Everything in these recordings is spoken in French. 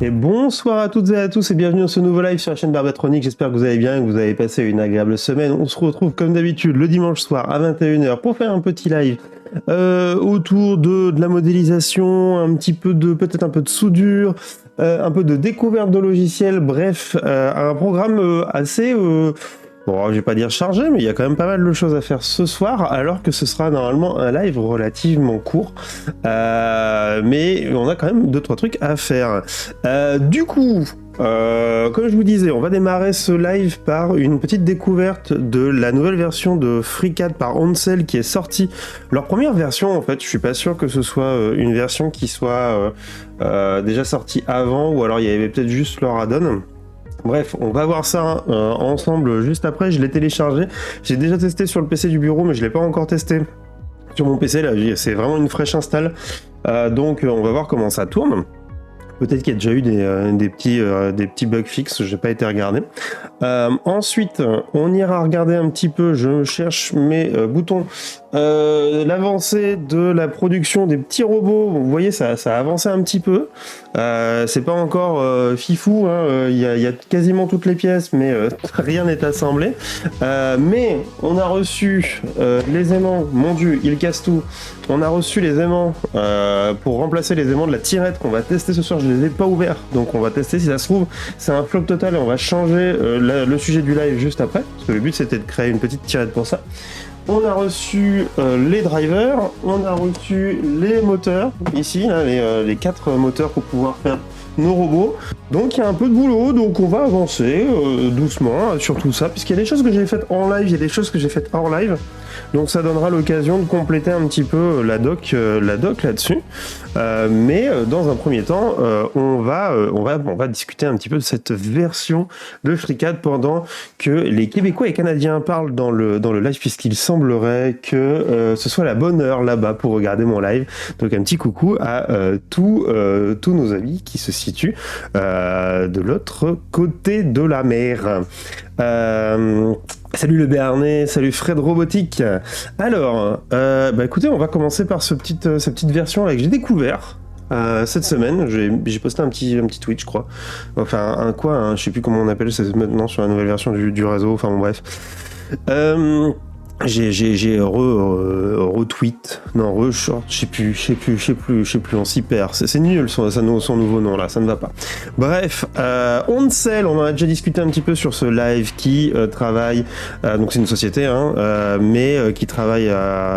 Et bonsoir à toutes et à tous et bienvenue dans ce nouveau live sur la chaîne Barbatronic. J'espère que vous allez bien et que vous avez passé une agréable semaine. On se retrouve comme d'habitude le dimanche soir à 21h pour faire un petit live autour de la modélisation, un petit peu de, peut-être un peu de soudure, un peu de découverte de logiciels, bref, un programme assez... Bon, je vais pas dire chargé, mais il y a quand même pas mal de choses à faire ce soir, alors que ce sera normalement un live relativement court. Mais on a quand même 2-3 trucs à faire. Du coup, comme je vous disais, on va démarrer ce live par une petite découverte de la nouvelle version de FreeCAD par Oncel qui est sortie. Leur première version, en fait, je suis pas sûr que ce soit une version qui soit déjà sortie avant, ou alors il y avait peut-être juste leur add-on. Bref, on va voir ça ensemble juste après. Je l'ai téléchargé. J'ai déjà testé sur le PC du bureau, mais je l'ai pas encore testé sur mon PC. Là, c'est vraiment une fraîche install. Donc, on va voir comment ça tourne. Peut-être qu'il y a déjà eu des petits bugs fixes, j'ai pas été regardé. Ensuite, on ira regarder un petit peu, je cherche mes boutons, l'avancée de la production des petits robots. Vous voyez, ça a avancé un petit peu. C'est pas encore fifou, hein. Il y a quasiment toutes les pièces, mais rien n'est assemblé. Mais on a reçu les aimants, mon dieu, ils cassent tout. On a reçu les aimants pour remplacer les aimants de la tirette qu'on va tester ce soir. Je les ai pas ouverts, donc on va tester. Si ça se trouve, c'est un flop total et on va changer le sujet du live juste après, parce que le but c'était de créer une petite tirette pour ça. On a reçu les drivers, on a reçu les moteurs, ici, là, les 4 moteurs pour pouvoir faire nos robots. Donc il y a un peu de boulot, donc on va avancer doucement sur tout ça, puisqu'il y a des choses que j'ai faites en live, il y a des choses que j'ai faites hors live. Donc ça donnera l'occasion de compléter un petit peu la doc là-dessus. Mais dans un premier temps, on va discuter un petit peu de cette version de FreeCAD pendant que les Québécois et Canadiens parlent dans le live, puisqu'il semblerait que ce soit la bonne heure là-bas pour regarder mon live. Donc un petit coucou à tous nos amis qui se situent de l'autre côté de la mer. Salut le Béarnais, salut Fred Robotique. Alors, écoutez, on va commencer par cette petite version là que j'ai découvert cette semaine. J'ai posté un petit tweet, je crois. Enfin, je sais plus comment on appelle ça maintenant sur la nouvelle version du réseau. Enfin bon, bref. J'ai retweet, non re-short, je sais plus, on s'y perd. C'est nul son nouveau nom là, ça ne va pas. Bref, Oncel, on en a déjà discuté un petit peu sur ce live qui travaille, donc c'est une société, mais qui travaille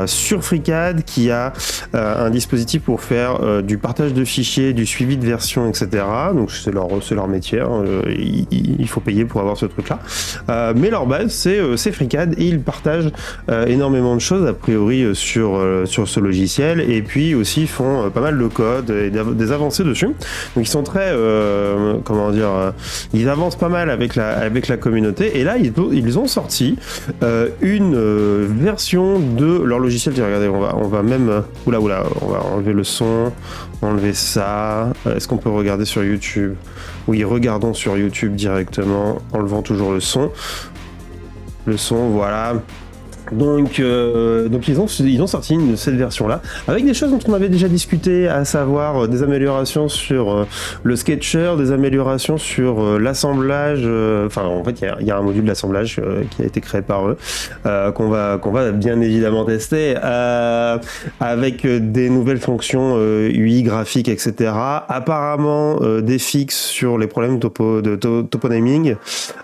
sur FreeCAD, qui a un dispositif pour faire du partage de fichiers, du suivi de version, etc. Donc c'est leur métier, il faut payer pour avoir ce truc-là. Mais leur base, c'est FreeCAD et ils partagent énormément de choses a priori sur ce logiciel, et puis aussi font pas mal de code et des avancées dessus. Donc ils sont très ils avancent pas mal avec la communauté, et là ils ont sorti une version de leur logiciel. Regardez, on va même on va enlever le son, enlever ça. Est-ce qu'on peut regarder sur YouTube? Oui, regardons sur YouTube directement, enlevant toujours le son, voilà. Donc ils ont sorti cette version-là, avec des choses dont on avait déjà discuté, à savoir des améliorations sur le Sketcher, des améliorations sur l'assemblage. En fait, il y a un module d'assemblage qui a été créé par eux, qu'on va bien évidemment tester, avec des nouvelles fonctions UI graphiques, etc. Apparemment des fixes sur les problèmes de toponaming,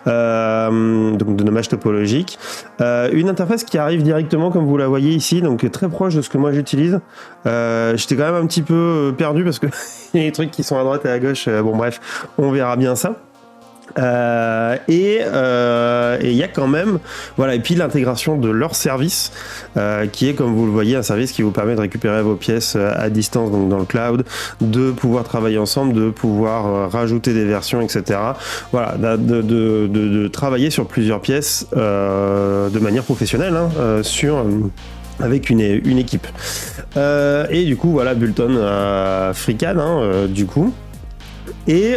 donc de nommage topologique. Une interface qui arrive directement, comme vous la voyez ici, donc très proche de ce que moi j'utilise. J'étais quand même un petit peu perdu parce que il y a des trucs qui sont à droite et à gauche. Bon bref, on verra bien ça. Et il y a quand même, voilà, et puis l'intégration de leur service, qui est, comme vous le voyez, un service qui vous permet de récupérer vos pièces à distance, donc dans le cloud, de pouvoir travailler ensemble, de pouvoir rajouter des versions, etc. Voilà, de travailler sur plusieurs pièces de manière professionnelle, avec une équipe. Et du coup, voilà, Bulton FreeCAD, du coup. Et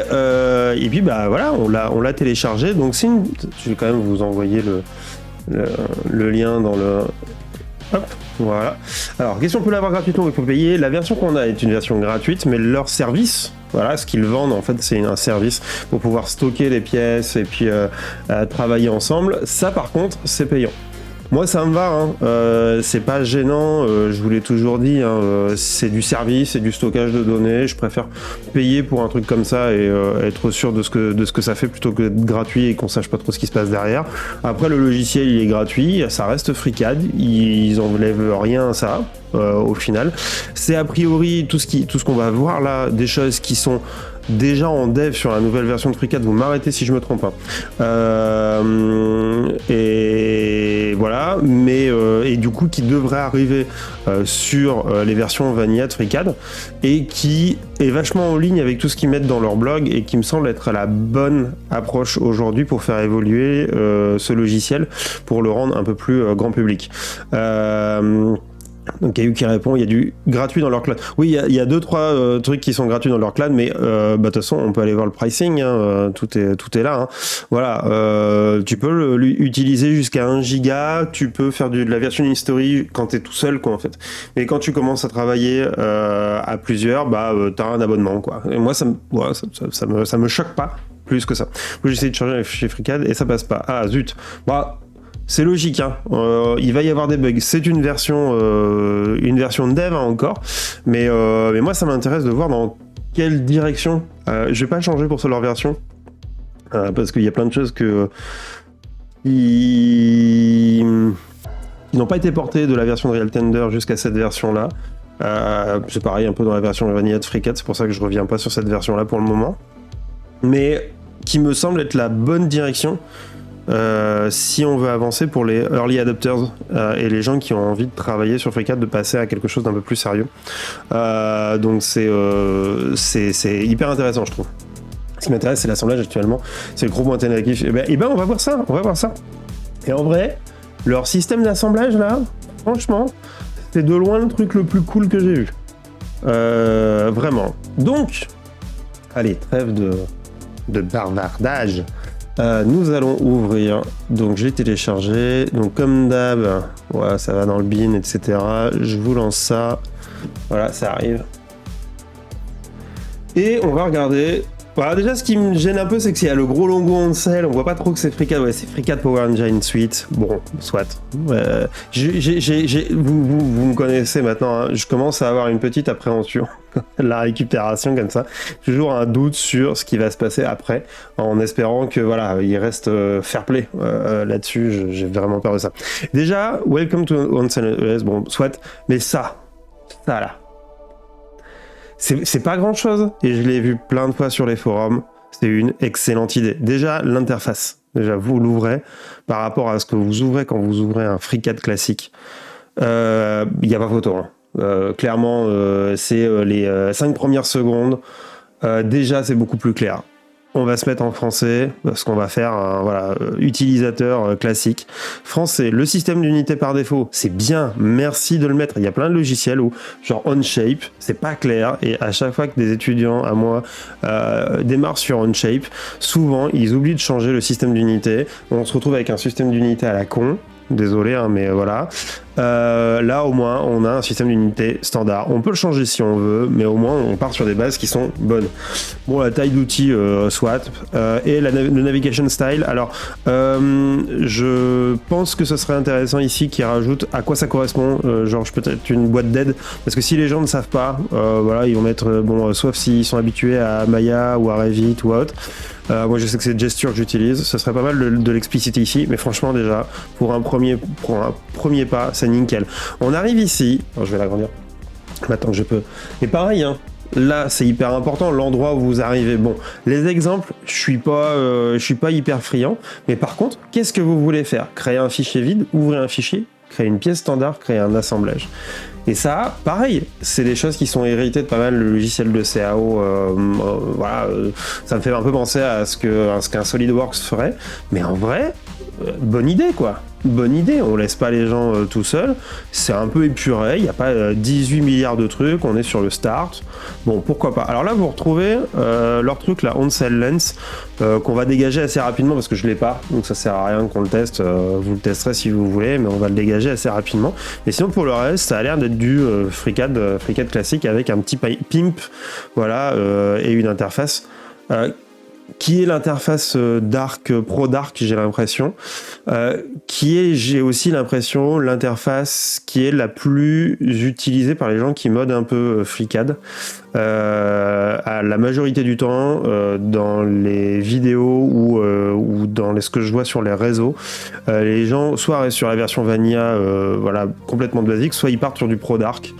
puis voilà, on l'a téléchargé. Donc je vais quand même vous envoyer le lien dans le... Hop, voilà. Alors, question, on peut l'avoir gratuitement ou il faut payer. La version qu'on a est une version gratuite, mais leur service Voilà, ce qu'ils vendent, en fait, c'est un service pour pouvoir stocker les pièces et puis travailler ensemble. Ça, par contre, c'est payant. Moi, ça me va, hein. C'est pas gênant, je vous l'ai toujours dit, hein. C'est du service, c'est du stockage de données. Je préfère payer pour un truc comme ça et être sûr de ce que ça fait plutôt que d'être gratuit et qu'on sache pas trop ce qui se passe derrière. Après, le logiciel, il est gratuit, ça reste FreeCAD, ils enlèvent rien à ça. Au final, c'est a priori tout ce qu'on va voir là, des choses qui sont déjà en dev sur la nouvelle version de FreeCAD. Vous m'arrêtez si je me trompe, hein. Et voilà, mais et du coup qui devrait arriver sur les versions vanilla de FreeCAD et qui est vachement en ligne avec tout ce qu'ils mettent dans leur blog et qui me semble être la bonne approche aujourd'hui pour faire évoluer ce logiciel pour le rendre un peu plus grand public. Donc Caillou qui répond, il y a du gratuit dans leur cloud. Oui, il y a 2-3 trucs qui sont gratuits dans leur cloud, mais de toute façon, on peut aller voir le pricing, hein, tout est là. Hein. Voilà, tu peux l'utiliser jusqu'à 1 giga, tu peux faire de la version history quand tu es tout seul, quoi, en fait. Mais quand tu commences à travailler à plusieurs, tu as un abonnement, quoi. Et moi, ça me choque pas plus que ça. J'essaie de changer chez FreeCAD et ça passe pas. Ah, zut. C'est logique, hein. Il va y avoir des bugs. C'est une version dev, hein, encore, mais moi ça m'intéresse de voir dans quelle direction. Je vais pas changer pour leur version parce qu'il y a plein de choses qui n'ont pas été portées de la version de Real Tender jusqu'à cette version-là. C'est pareil un peu dans la version vanilla de FreeCAD, c'est pour ça que je reviens pas sur cette version-là pour le moment, mais qui me semble être la bonne direction. Si on veut avancer pour les early adopters et les gens qui ont envie de travailler sur FreeCAD, de passer à quelque chose d'un peu plus sérieux. Donc c'est hyper intéressant, je trouve. Ce qui m'intéresse, c'est l'assemblage actuellement. C'est le gros point négatif. Et ben, on va voir ça. Et en vrai, leur système d'assemblage là, franchement, c'est de loin le truc le plus cool que j'ai vu. Vraiment. Donc, allez, trêve de bavardage. Nous allons ouvrir, donc j'ai téléchargé, donc comme d'hab, voilà, ça va dans le bin, etc. Je vous lance ça, voilà, ça arrive. Et on va regarder. Voilà, déjà ce qui me gêne un peu, c'est que s'il y a le gros logo Ansel, on voit pas trop que c'est FreeCAD. Ouais, c'est FreeCAD Power Engine Suite. Bon, soit. Vous me connaissez maintenant, hein. Je commence à avoir une petite appréhension de la récupération comme ça. Toujours un doute sur ce qui va se passer après, en espérant que voilà, il reste fair play là-dessus. J'ai vraiment peur de ça. Déjà, welcome to Ansel ES. Bon, soit. Mais ça là. C'est pas grand chose, et je l'ai vu plein de fois sur les forums, c'est une excellente idée. Déjà, l'interface, vous l'ouvrez, par rapport à ce que vous ouvrez quand vous ouvrez un FreeCAD classique, il n'y a pas photo. Hein. Clairement, c'est les 5 premières secondes, déjà c'est beaucoup plus clair. On va se mettre en français, parce qu'on va faire un utilisateur classique. Français, le système d'unité par défaut, c'est bien, merci de le mettre. Il y a plein de logiciels où, genre OnShape, c'est pas clair, et à chaque fois que des étudiants à moi démarrent sur OnShape, souvent ils oublient de changer le système d'unité. On se retrouve avec un système d'unité à la con. Désolé, hein, mais voilà. Là, au moins, on a un système d'unité standard. On peut le changer si on veut, mais au moins, on part sur des bases qui sont bonnes. Bon, la taille d'outil, soit. Et le navigation style. Alors, je pense que ce serait intéressant ici qu'ils rajoutent à quoi ça correspond. Genre, peut-être une boîte d'aide. Parce que si les gens ne savent pas, voilà, ils vont mettre, sauf s'ils sont habitués à Maya ou à Revit ou autre. Moi je sais que c'est Gesture que j'utilise, ce serait pas mal de l'expliciter ici, mais franchement déjà, pour un premier pas, c'est nickel. On arrive ici, alors je vais l'agrandir, maintenant que je peux, et pareil, hein, là c'est hyper important, l'endroit où vous arrivez. Bon, les exemples, je suis pas hyper friand, mais par contre, qu'est-ce que vous voulez faire? Créer un fichier vide, ouvrir un fichier, créer une pièce standard, créer un assemblage. Et ça, pareil, c'est des choses qui sont héritées de pas mal le logiciel de CAO. Voilà, ça me fait un peu penser à ce qu'un SolidWorks ferait. Mais en vrai, bonne idée, quoi. bonne idée, on laisse pas les gens tout seuls, c'est un peu épuré, il n'y a pas 18 milliards de trucs, on est sur le start, bon pourquoi pas. Alors là vous retrouvez leur truc, la on-cell lens, qu'on va dégager assez rapidement parce que je l'ai pas, donc ça sert à rien qu'on le teste, vous le testerez si vous voulez, mais on va le dégager assez rapidement. Et sinon pour le reste, ça a l'air d'être du FreeCAD classique avec un petit pimp, voilà, et une interface qui est l'interface Dark, Pro Dark, j'ai l'impression, qui est, j'ai aussi l'impression, l'interface qui est la plus utilisée par les gens qui modent un peu FreeCAD. À la majorité du temps, dans les vidéos ou dans ce que je vois sur les réseaux, les gens soit restent sur la version Vanilla, voilà, complètement basique, soit ils partent sur du Pro Dark.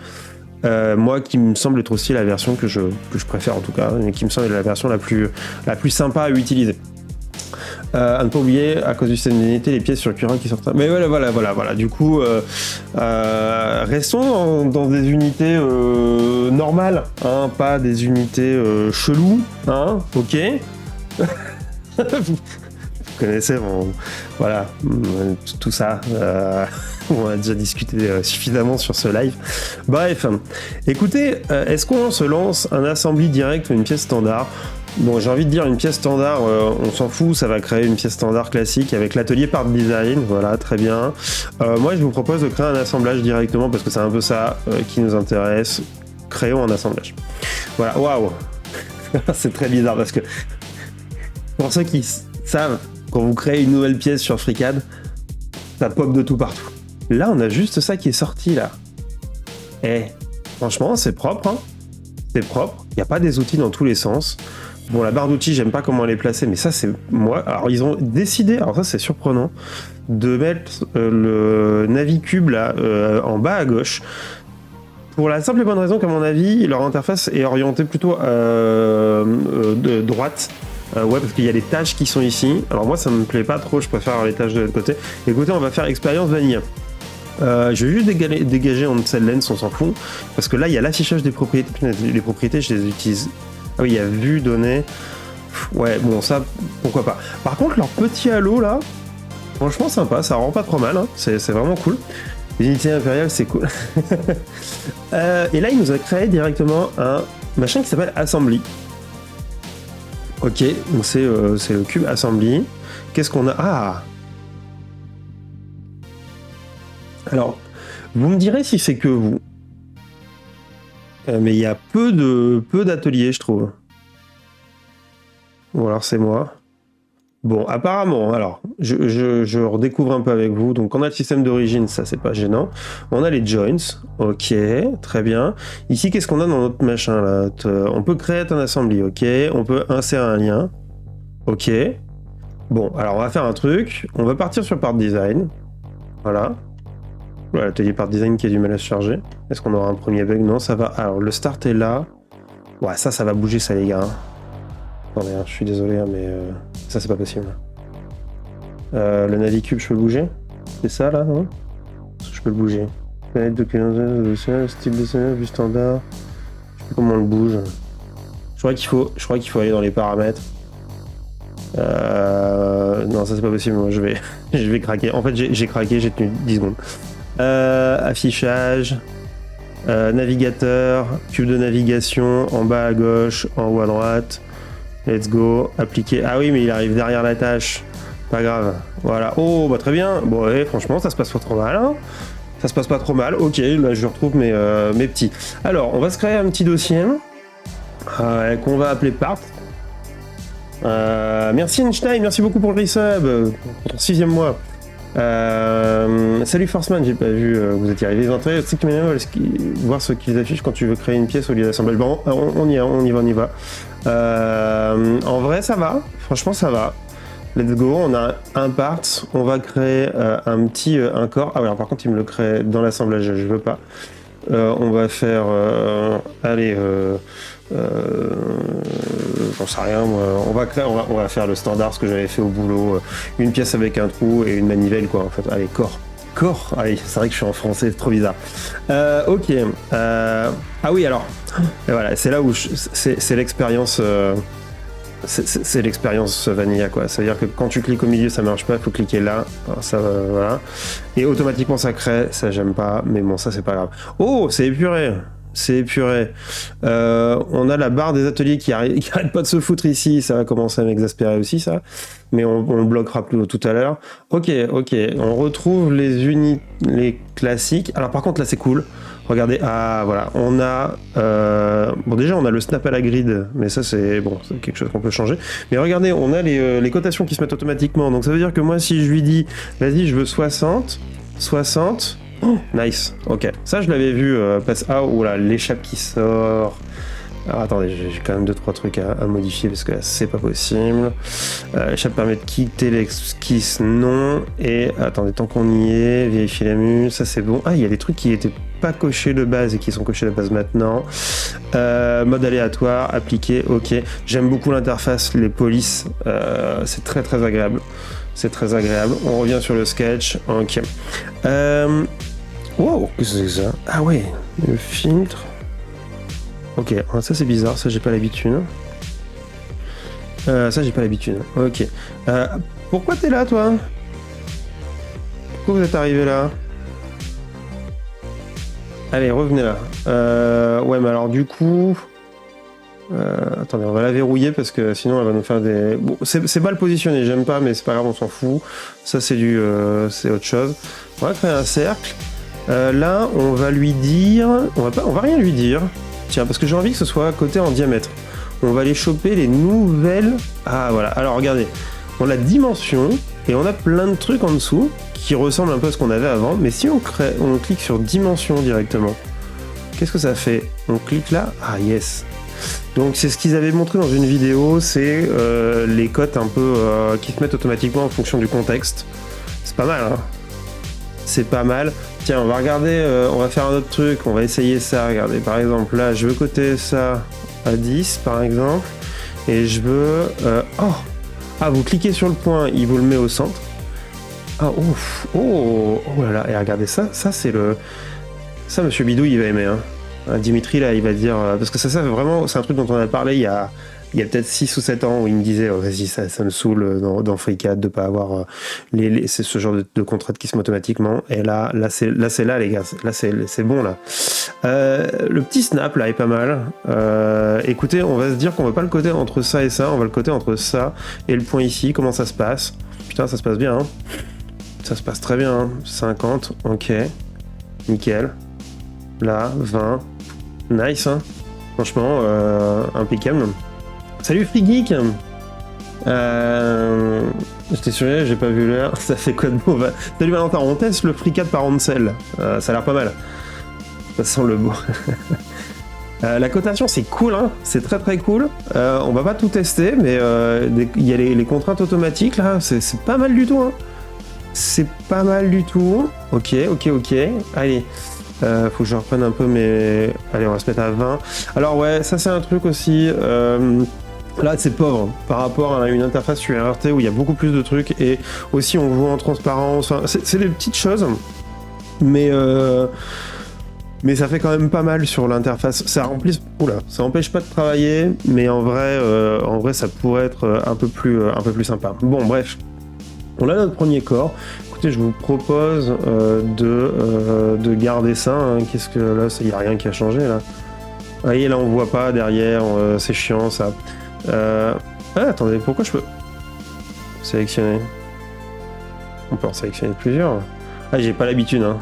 Moi qui me semble être aussi la version que je préfère en tout cas, et qui me semble être la version la plus sympa à utiliser. À ne pas oublier, à cause du système d'unité, les pièces sur le curin qui sortent. Mais voilà. Du coup, restons dans des unités normales, hein, pas des unités cheloues, hein, ok. Vous connaissez voilà, tout ça. On a déjà discuté suffisamment sur ce live. Bref, écoutez, est-ce qu'on se lance un assembly direct ou une pièce standard ? Bon, j'ai envie de dire une pièce standard, on s'en fout, ça va créer une pièce standard classique avec l'atelier Part Design, voilà, très bien. Moi, je vous propose de créer un assemblage directement parce que c'est un peu ça qui nous intéresse. Créons un assemblage. Voilà, waouh. C'est très bizarre parce que pour ceux qui savent, quand vous créez une nouvelle pièce sur FreeCAD, ça pop de tout partout. Là, on a juste ça qui est sorti, là. Et franchement, c'est propre, hein. C'est propre. Il n'y a pas des outils dans tous les sens. Bon, la barre d'outils, j'aime pas comment elle est placée, mais ça, c'est moi. Alors, ils ont décidé, alors ça, c'est surprenant, de mettre le Navicube, là, en bas à gauche. Pour la simple et bonne raison qu'à mon avis, leur interface est orientée plutôt de droite. Ouais, parce qu'il y a les tâches qui sont ici. Alors moi, ça me plaît pas trop, je préfère les tâches de l'autre côté. Écoutez, on va faire expérience vanilla. Je vais juste dégager on-cell lens, on s'en fout. Parce que là, il y a l'affichage des propriétés. Les propriétés, je les utilise. Ah oui, il y a vue, données. Ouais, bon, ça, pourquoi pas. Par contre, leur petit halo, là, franchement sympa, ça rend pas trop mal. Hein. C'est vraiment cool. Les unités impériales, c'est cool. Et là, il nous a créé directement un machin qui s'appelle Assembly. Ok, donc c'est le cube Assembly. Qu'est-ce qu'on a ? Ah ! Alors, vous me direz si c'est que vous. Mais il y a peu d'ateliers, je trouve. Ou alors c'est moi. Bon, apparemment, alors, je redécouvre un peu avec vous. Donc, on a le système d'origine, ça, c'est pas gênant. On a les joints, ok, très bien. Ici, qu'est-ce qu'on a dans notre machin, là ? On peut créer un assembly, ok. On peut insérer un lien, ok. Bon, alors, on va faire un truc. On va partir sur Part Design. Voilà. Voilà, l'atelier Part Design qui a du mal à se charger. Est-ce qu'on aura un premier bug ? Non, ça va. Alors, le start est là. Ouais, ça va bouger, ça, les gars. Attendez, je suis désolé, mais ça, c'est pas possible. Le Navicube, je peux le bouger ? C'est ça, là, non ? Je peux le bouger. Planète de clientèle, style de scénario, vue standard. Je sais plus comment on le bouge. Je crois qu'il faut aller dans les paramètres. Non, ça, c'est pas possible. Moi, je vais craquer. En fait, j'ai craqué, j'ai tenu 10 secondes. Affichage. Navigateur. Cube de navigation. En bas à gauche. En haut à droite. Let's go, appliquer. Ah oui, mais il arrive derrière la tâche. Pas grave. Voilà. Oh, bah très bien. Bon, ouais, franchement, ça se passe pas trop mal. Hein. Ça se passe pas trop mal. Ok, là, je retrouve mes petits. Alors, on va se créer un petit dossier qu'on va appeler Part. Merci Einstein, merci beaucoup pour le resub, pour ton 6e mois. Salut Forceman, j'ai pas vu vous étiez arrivé. C'est que voir ce qu'ils affichent quand tu veux créer une pièce au lieu d'assemblage. Bon, on y va. En vrai, ça va. Franchement, ça va. Let's go. On a un part. On va créer un corps. Ah ouais, alors par contre, il me le crée dans l'assemblage. Je veux pas. On va faire. J'en sais rien. On va faire le standard, ce que j'avais fait au boulot. Une pièce avec un trou et une manivelle, quoi. En fait, allez, corps. Allez, c'est vrai que je suis en français, c'est trop bizarre. Ok. Ah oui, alors. Et voilà, c'est là où c'est l'expérience. C'est l'expérience vanilla, quoi. Ça veut dire que quand tu cliques au milieu, ça marche pas, il faut cliquer là. Alors, ça, voilà. Et automatiquement, ça crée. Ça, j'aime pas, mais bon, ça, c'est pas grave. Oh, c'est épuré. C'est épuré. On a la barre des ateliers qui arrête pas de se foutre ici. Ça va commencer à m'exaspérer aussi, ça. Mais on le bloquera plus tout à l'heure. Ok. On retrouve les classiques. Alors, par contre, là, c'est cool. Regardez, voilà, on a... bon, déjà, on a le snap à la grid, mais ça, c'est quelque chose qu'on peut changer. Mais regardez, on a les cotations qui se mettent automatiquement. Donc, ça veut dire que moi, si je lui dis, vas-y, je veux 60... Oh, nice, ok. Ça, je l'avais vu passer... Ah, oula, l'échappe qui sort... Alors, attendez, j'ai quand même 2-3 trucs à modifier, parce que là, c'est pas possible. L'échappe permet de quitter l'esquisse, non. Et, attendez, tant qu'on y est, vérifier la mue, ça, c'est bon. Ah, il y a des trucs qui étaient pas cochés de base et qui sont cochés de base maintenant. Mode aléatoire, appliqué, ok. J'aime beaucoup l'interface, les polices, c'est très très agréable. C'est très agréable. On revient sur le sketch, ok. Wow, qu'est-ce que c'est que ça? Ah ouais, le filtre. Ok, ça c'est bizarre, ça j'ai pas l'habitude. Ok. Pourquoi t'es là, toi? Pourquoi vous êtes arrivé là? Allez, revenez là. Ouais, mais alors du coup... attendez, on va la verrouiller parce que sinon elle va nous faire des... Bon, c'est mal positionné, j'aime pas, mais c'est pas grave, on s'en fout. Ça c'est c'est autre chose. On va créer un cercle. Là, on va lui dire... On va rien lui dire. Tiens, parce que j'ai envie que ce soit coté en diamètre. On va aller choper les nouvelles... Ah, voilà. Alors, regardez. On a dimension, et on a plein de trucs en dessous qui ressemblent un peu à ce qu'on avait avant. Mais si on clique sur dimension directement, qu'est-ce que ça fait? On clique là. Ah, yes. Donc, c'est ce qu'ils avaient montré dans une vidéo. C'est les cotes un peu qui se mettent automatiquement en fonction du contexte. C'est pas mal, hein? C'est pas mal. Tiens, on va regarder, on va faire un autre truc, on va essayer ça. Regardez, par exemple, là, je veux coter ça à 10, par exemple, et je veux... Ah, vous cliquez sur le point, il vous le met au centre. Ah, ouf, oh là là, et regardez ça, c'est le... Ça, Monsieur Bidou, il va aimer, hein. Dimitri, là, il va dire... parce que ça, vraiment, c'est un truc dont on a parlé il y a peut-être 6 ou 7 ans où il me disait oh, vas-y, ça me saoule dans FreeCAD de pas avoir c'est ce genre de contraintes qui se mettent automatiquement. Et là c'est là, les gars. Là, c'est bon, là. Le petit snap, là, est pas mal. Écoutez, on va se dire qu'on va pas le coter entre ça et ça. On va le coter entre ça et le point ici. Comment ça se passe? Putain, ça se passe bien, hein. Ça se passe très bien, hein. 50, ok. Nickel. Là, 20. Nice, hein. Franchement, impeccable. Salut Free Geek. J'étais sûr, j'ai pas vu l'heure. Ça fait quoi de beau? Salut Valentin, on teste le FreeCAD par Ansel. Ça a l'air pas mal. Ça sent le beau. La cotation, c'est cool, hein. C'est très très cool. On va pas tout tester, mais il y a les contraintes automatiques là. C'est pas mal du tout, hein. C'est pas mal du tout. Ok. Allez. Faut que je reprenne un peu mes... Allez, on va se mettre à 20. Alors ouais, ça c'est un truc aussi... Là, c'est pauvre par rapport à une interface URT où il y a beaucoup plus de trucs et aussi on voit en transparence. Enfin, c'est des petites choses, mais ça fait quand même pas mal sur l'interface. Ça empêche pas de travailler, mais en vrai, ça pourrait être un peu plus sympa. Bon, bref, on a notre premier corps. Écoutez, je vous propose de garder ça. Hein. Qu'est-ce que là, il y a rien qui a changé là. Vous voyez, là, on voit pas derrière. C'est chiant ça. Attendez, pourquoi je peux sélectionner? On peut en sélectionner plusieurs. Ah, j'ai pas l'habitude, hein.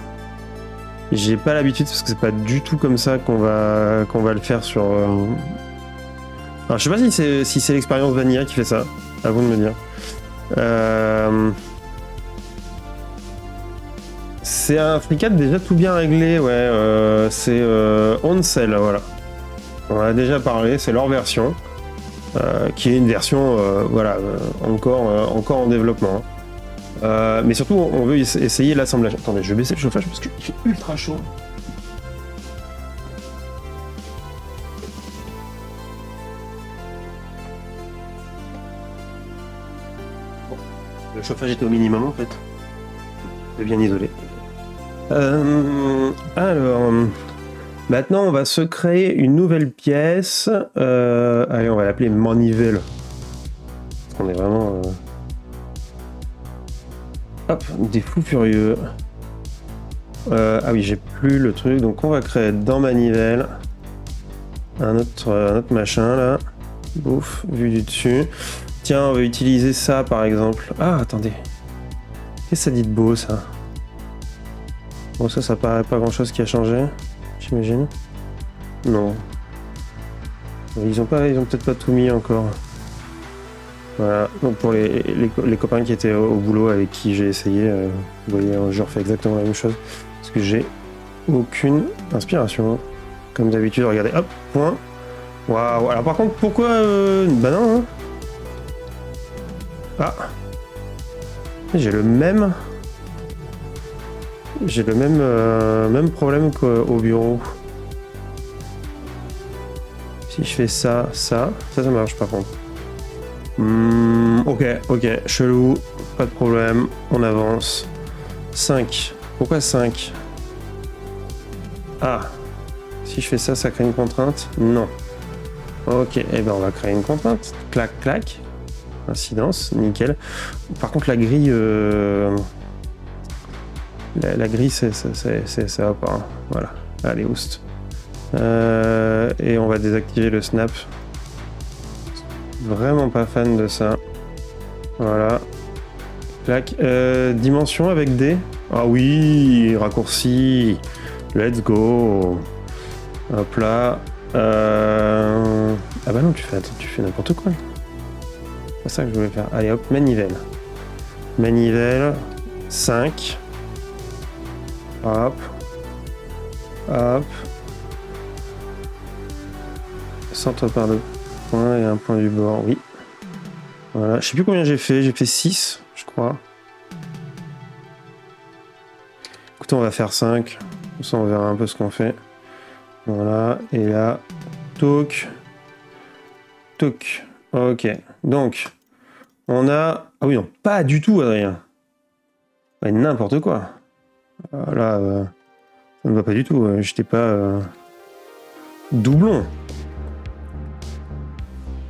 J'ai pas l'habitude parce que c'est pas du tout comme ça qu'on va le faire sur... Alors, je sais pas si c'est l'expérience Vanilla qui fait ça. À vous de me dire. C'est un FreeCAD déjà tout bien réglé, ouais. C'est Ansel, voilà. On en a déjà parlé, c'est leur version. Qui est une version encore en développement. Mais surtout, on veut essayer l'assemblage. Attendez, je vais baisser le chauffage parce qu'il fait ultra chaud. Bon, le chauffage était au minimum en fait. C'est bien isolé. Alors... Maintenant, on va se créer une nouvelle pièce. Allez, on va l'appeler manivelle. On est vraiment... Hop, des fous furieux. Ah oui, j'ai plus le truc. Donc on va créer dans manivelle un autre machin là. Bouf, vu du dessus. Tiens, on va utiliser ça par exemple. Ah, attendez. Qu'est-ce que ça dit de beau ça? Bon, ça paraît pas grand chose qui a changé, j'imagine. Non. Ils ont peut-être pas tout mis encore. Voilà, donc pour les copains qui étaient au boulot avec qui j'ai essayé, vous voyez, je refais exactement la même chose. Parce que j'ai aucune inspiration. Comme d'habitude, regardez, hop, point. Waouh, alors par contre, pourquoi... bah non, hein. Ah. J'ai le même problème qu'au bureau. Si je fais ça marche par contre. Ok, chelou, pas de problème, on avance. 5. Pourquoi 5? Ah, si je fais ça, ça crée une contrainte? Non. Ok, et ben on va créer une contrainte. Clac, clac. Incidence, nickel. Par contre, la grille, la grille, ça va pas. Hein. Voilà. Allez, oust. Et on va désactiver le snap. Vraiment pas fan de ça. Voilà. Clac. Dimension avec D. Ah oui, raccourci. Let's go. Hop là. Ah bah non, tu fais n'importe quoi. C'est ça que je voulais faire. Allez hop, manivelle. Manivelle. 5. Hop. Hop. Centre par deux points et un point du bord, oui. Voilà, je sais plus combien j'ai fait 6, je crois. Écoutez, on va faire 5. Comme ça, on verra un peu ce qu'on fait. Voilà, et là, toc. Toc. Ok, donc, on a... Ah oui, non, pas du tout, Adrien. Ouais, n'importe quoi. Là, ça ne va pas du tout. J'étais pas... doublon.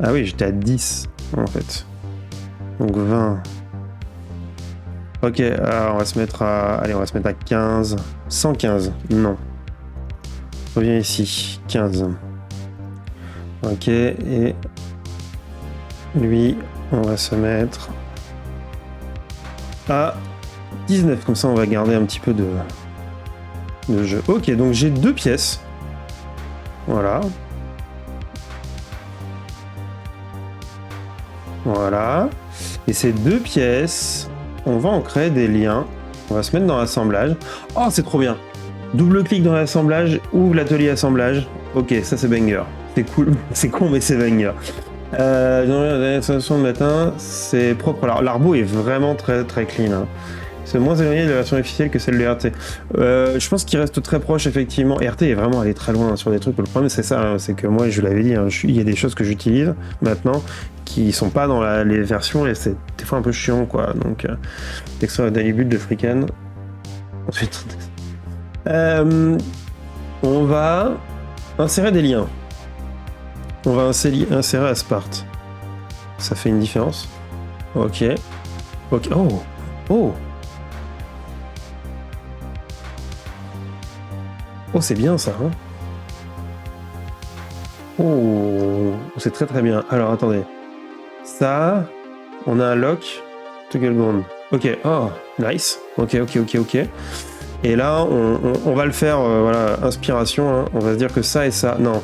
Ah oui, j'étais à 10, en fait. Donc 20. Ok, alors on va se mettre à... Allez, on va se mettre à 15. 115, non. Reviens ici, 15. Ok, et... Lui, on va se mettre... à 19. Comme ça, on va garder un petit peu de jeu. Ok, donc j'ai 2 pièces. Voilà. Voilà. Et ces 2 pièces, on va en créer des liens. On va se mettre dans l'assemblage. Oh, c'est trop bien. Double-clic dans l'assemblage, ouvre l'atelier assemblage. Ok, ça c'est banger. C'est cool. C'est con, mais c'est banger. Dans la de matin, c'est propre. Alors, l'arbo est vraiment très très clean. Hein. C'est moins éloigné de la version officielle que celle de RT. Je pense qu'il reste très proche, effectivement. RT est vraiment allé très loin sur des trucs. Le problème, c'est ça, hein, c'est que moi, je l'avais dit, hein, il y a des choses que j'utilise maintenant qui sont pas dans les versions et c'est des fois un peu chiant, quoi. Donc, extrait d'Halibut de Freaken. Ensuite, on va insérer des liens. On va insérer à Sparte. Ça fait une différence. Ok. Ok. Oh. Oh. Oh, c'est bien ça. Hein, oh, c'est très très bien. Alors, attendez. Ça, on a un lock. Toggle ground. Ok. Oh, nice. Ok. Et là, on va le faire, voilà, inspiration. Hein. On va se dire que ça et ça. Non,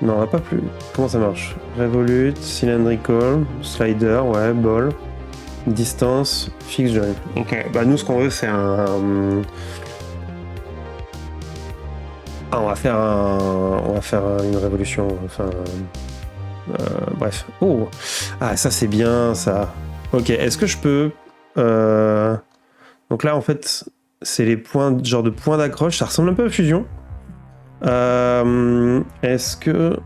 on va pas plus. Comment ça marche? Revolute, cylindrical, slider, ouais, ball, distance, fix joint. Ok. Bah nous, ce qu'on veut, c'est un. Ah, on va faire une révolution. Enfin, bref. Oh, ah, ça c'est bien, ça. Ok. Est-ce que je peux Donc là, en fait, c'est les points, genre de points d'accroche. Ça ressemble un peu à Fusion. Est-ce que...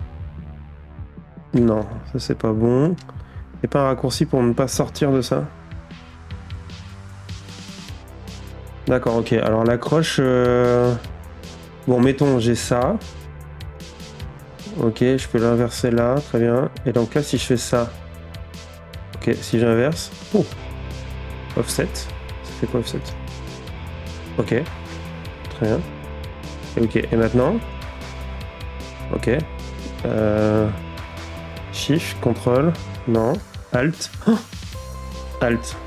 Non, ça c'est pas bon. C'est pas un raccourci pour ne pas sortir de ça? D'accord, ok. Alors l'accroche... Bon, mettons, j'ai ça. Ok, je peux l'inverser là, très bien. Et donc là, si je fais ça... Ok, si j'inverse. Oh. Offset. Ça fait quoi offset? Ok. Très bien. Ok, et maintenant? Ok. Shift, contrôle. Non. Alt. Oh, Alt.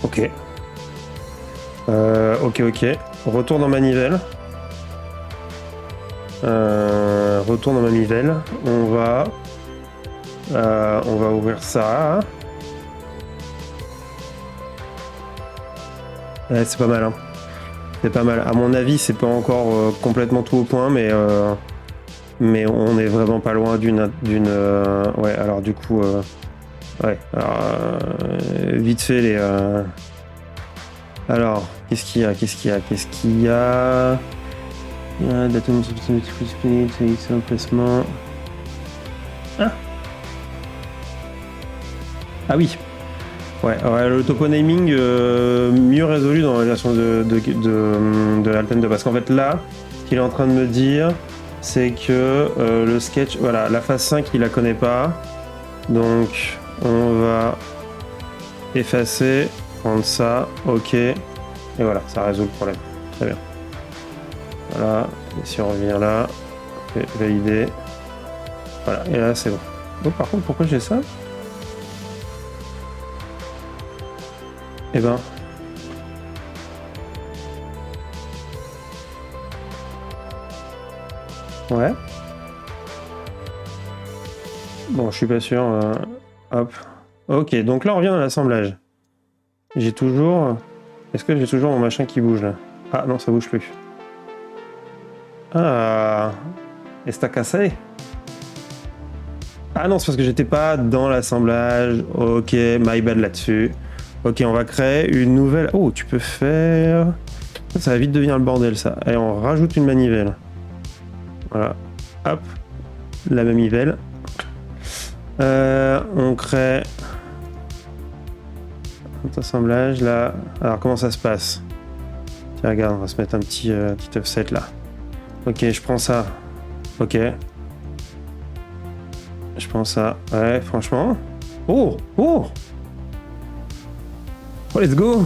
Ok. Ok. Retourne en manivelle. Retourne en manivelle. On va ouvrir ça. Ouais, c'est pas mal. Hein. C'est pas mal. À mon avis, c'est pas encore complètement tout au point, mais on est vraiment pas loin d'une. Ouais, alors du coup. Ouais. Alors, vite fait les. Alors, qu'est-ce qu'il y a Datum de emplacement. Ah oui. Ouais, le toponaming mieux résolu dans la version de Alten 2. Parce qu'en fait là, ce qu'il est en train de me dire, c'est que le sketch, voilà, la phase 5 il la connaît pas. Donc on va effacer, prendre ça, ok. Et voilà, ça résout le problème. Très bien. Voilà, et si on revient là, valider. Voilà, et là c'est bon. Oh, par contre, pourquoi j'ai ça? Eh ben. Ouais. Bon, je suis pas sûr. Hop. Ok, donc là on revient à l'assemblage. J'ai toujours... Est-ce que j'ai toujours mon machin qui bouge là? Ah non, ça bouge plus. Ah, está cassé? Ah non, c'est parce que j'étais pas dans l'assemblage. Ok, my bad là-dessus. Ok, on va créer une nouvelle... Oh, tu peux faire... Ça va vite devenir le bordel ça. Et on rajoute une manivelle. Voilà. Hop. La manivelle. On crée... Un assemblage là. Alors comment ça se passe? Tiens, regarde, on va se mettre un petit offset là. Ok, je prends ça. Ok. Je prends ça. Ouais, franchement. Oh, let's go.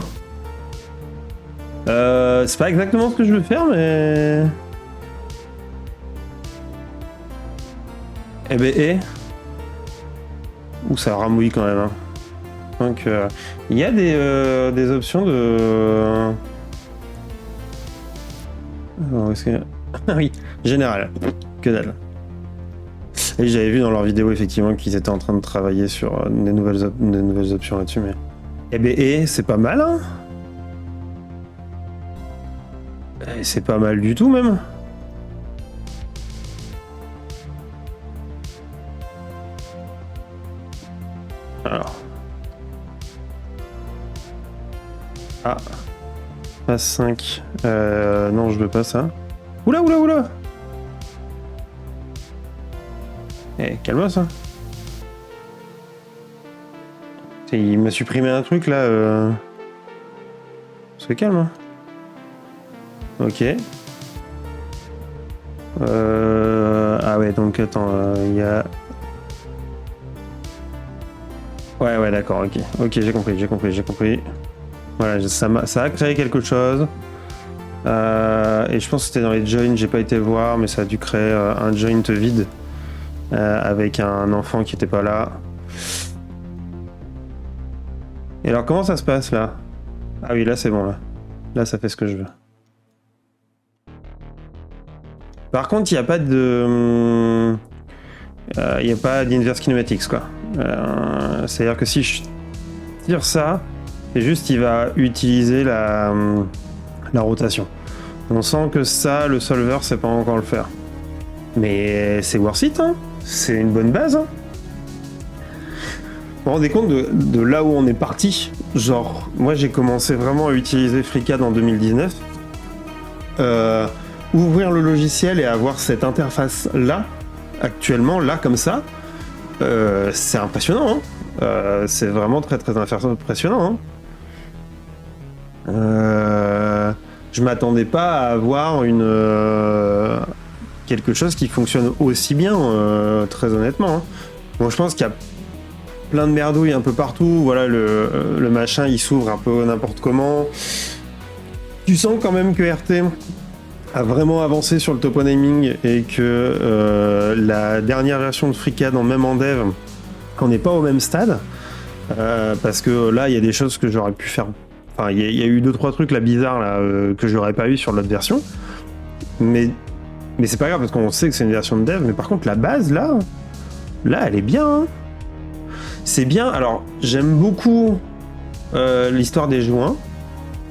C'est pas exactement ce que je veux faire, mais... Eh ben, Ouh, ça ramouille quand même. Hein. Donc, il y a des options de... Alors, est-ce que... Ah oui, général. Que dalle. Et j'avais vu dans leur vidéo, effectivement, qu'ils étaient en train de travailler sur des nouvelles options là-dessus, mais... Eh ben, c'est pas mal, hein. C'est pas mal du tout, même. Alors... Ah. Phase 5. Non, je veux pas ça. Oula. Eh, calme ça. Il m'a supprimé un truc là. C'est calme. Hein. Ok. Ah ouais, donc attends, il y a... Ouais, d'accord, ok. Ok, j'ai compris. Voilà, ça a créé quelque chose. Et je pense que c'était dans les joins, j'ai pas été voir, mais ça a dû créer un joint vide avec un enfant qui était pas là. Et alors, comment ça se passe là? Ah oui, là c'est bon, là. Là, ça fait ce que je veux. Par contre, il n'y a pas de... Il n'y a pas d'inverse kinematics, quoi. C'est-à-dire que si je tire ça, c'est juste il va utiliser la rotation. On sent que ça, le solver, sait pas encore le faire. Mais c'est worth it, hein. C'est une bonne base. Hein. Vous vous rendez compte de là où on est parti? Genre, moi j'ai commencé vraiment à utiliser FreeCAD en 2019. Ouvrir le logiciel et avoir cette interface là, actuellement, là comme ça, c'est impressionnant. Hein. C'est vraiment très impressionnant. Hein. Je m'attendais pas à avoir une quelque chose qui fonctionne aussi bien, très honnêtement. Hein. Bon, je pense qu'il y a plein de merdouilles un peu partout. Voilà, le machin, il s'ouvre un peu n'importe comment. Tu sens quand même que RT a vraiment avancé sur le toponaming et que la dernière version de FreeCAD, même en dev, on n'est pas au même stade. Parce que là, il y a des choses que j'aurais pu faire. Enfin, il y a eu 2-3 trucs là bizarres là, que j'aurais pas eu sur l'autre version. Mais c'est pas grave parce qu'on sait que c'est une version de dev. Mais par contre, la base là, elle est bien. Hein. C'est bien. Alors, j'aime beaucoup l'histoire des joints.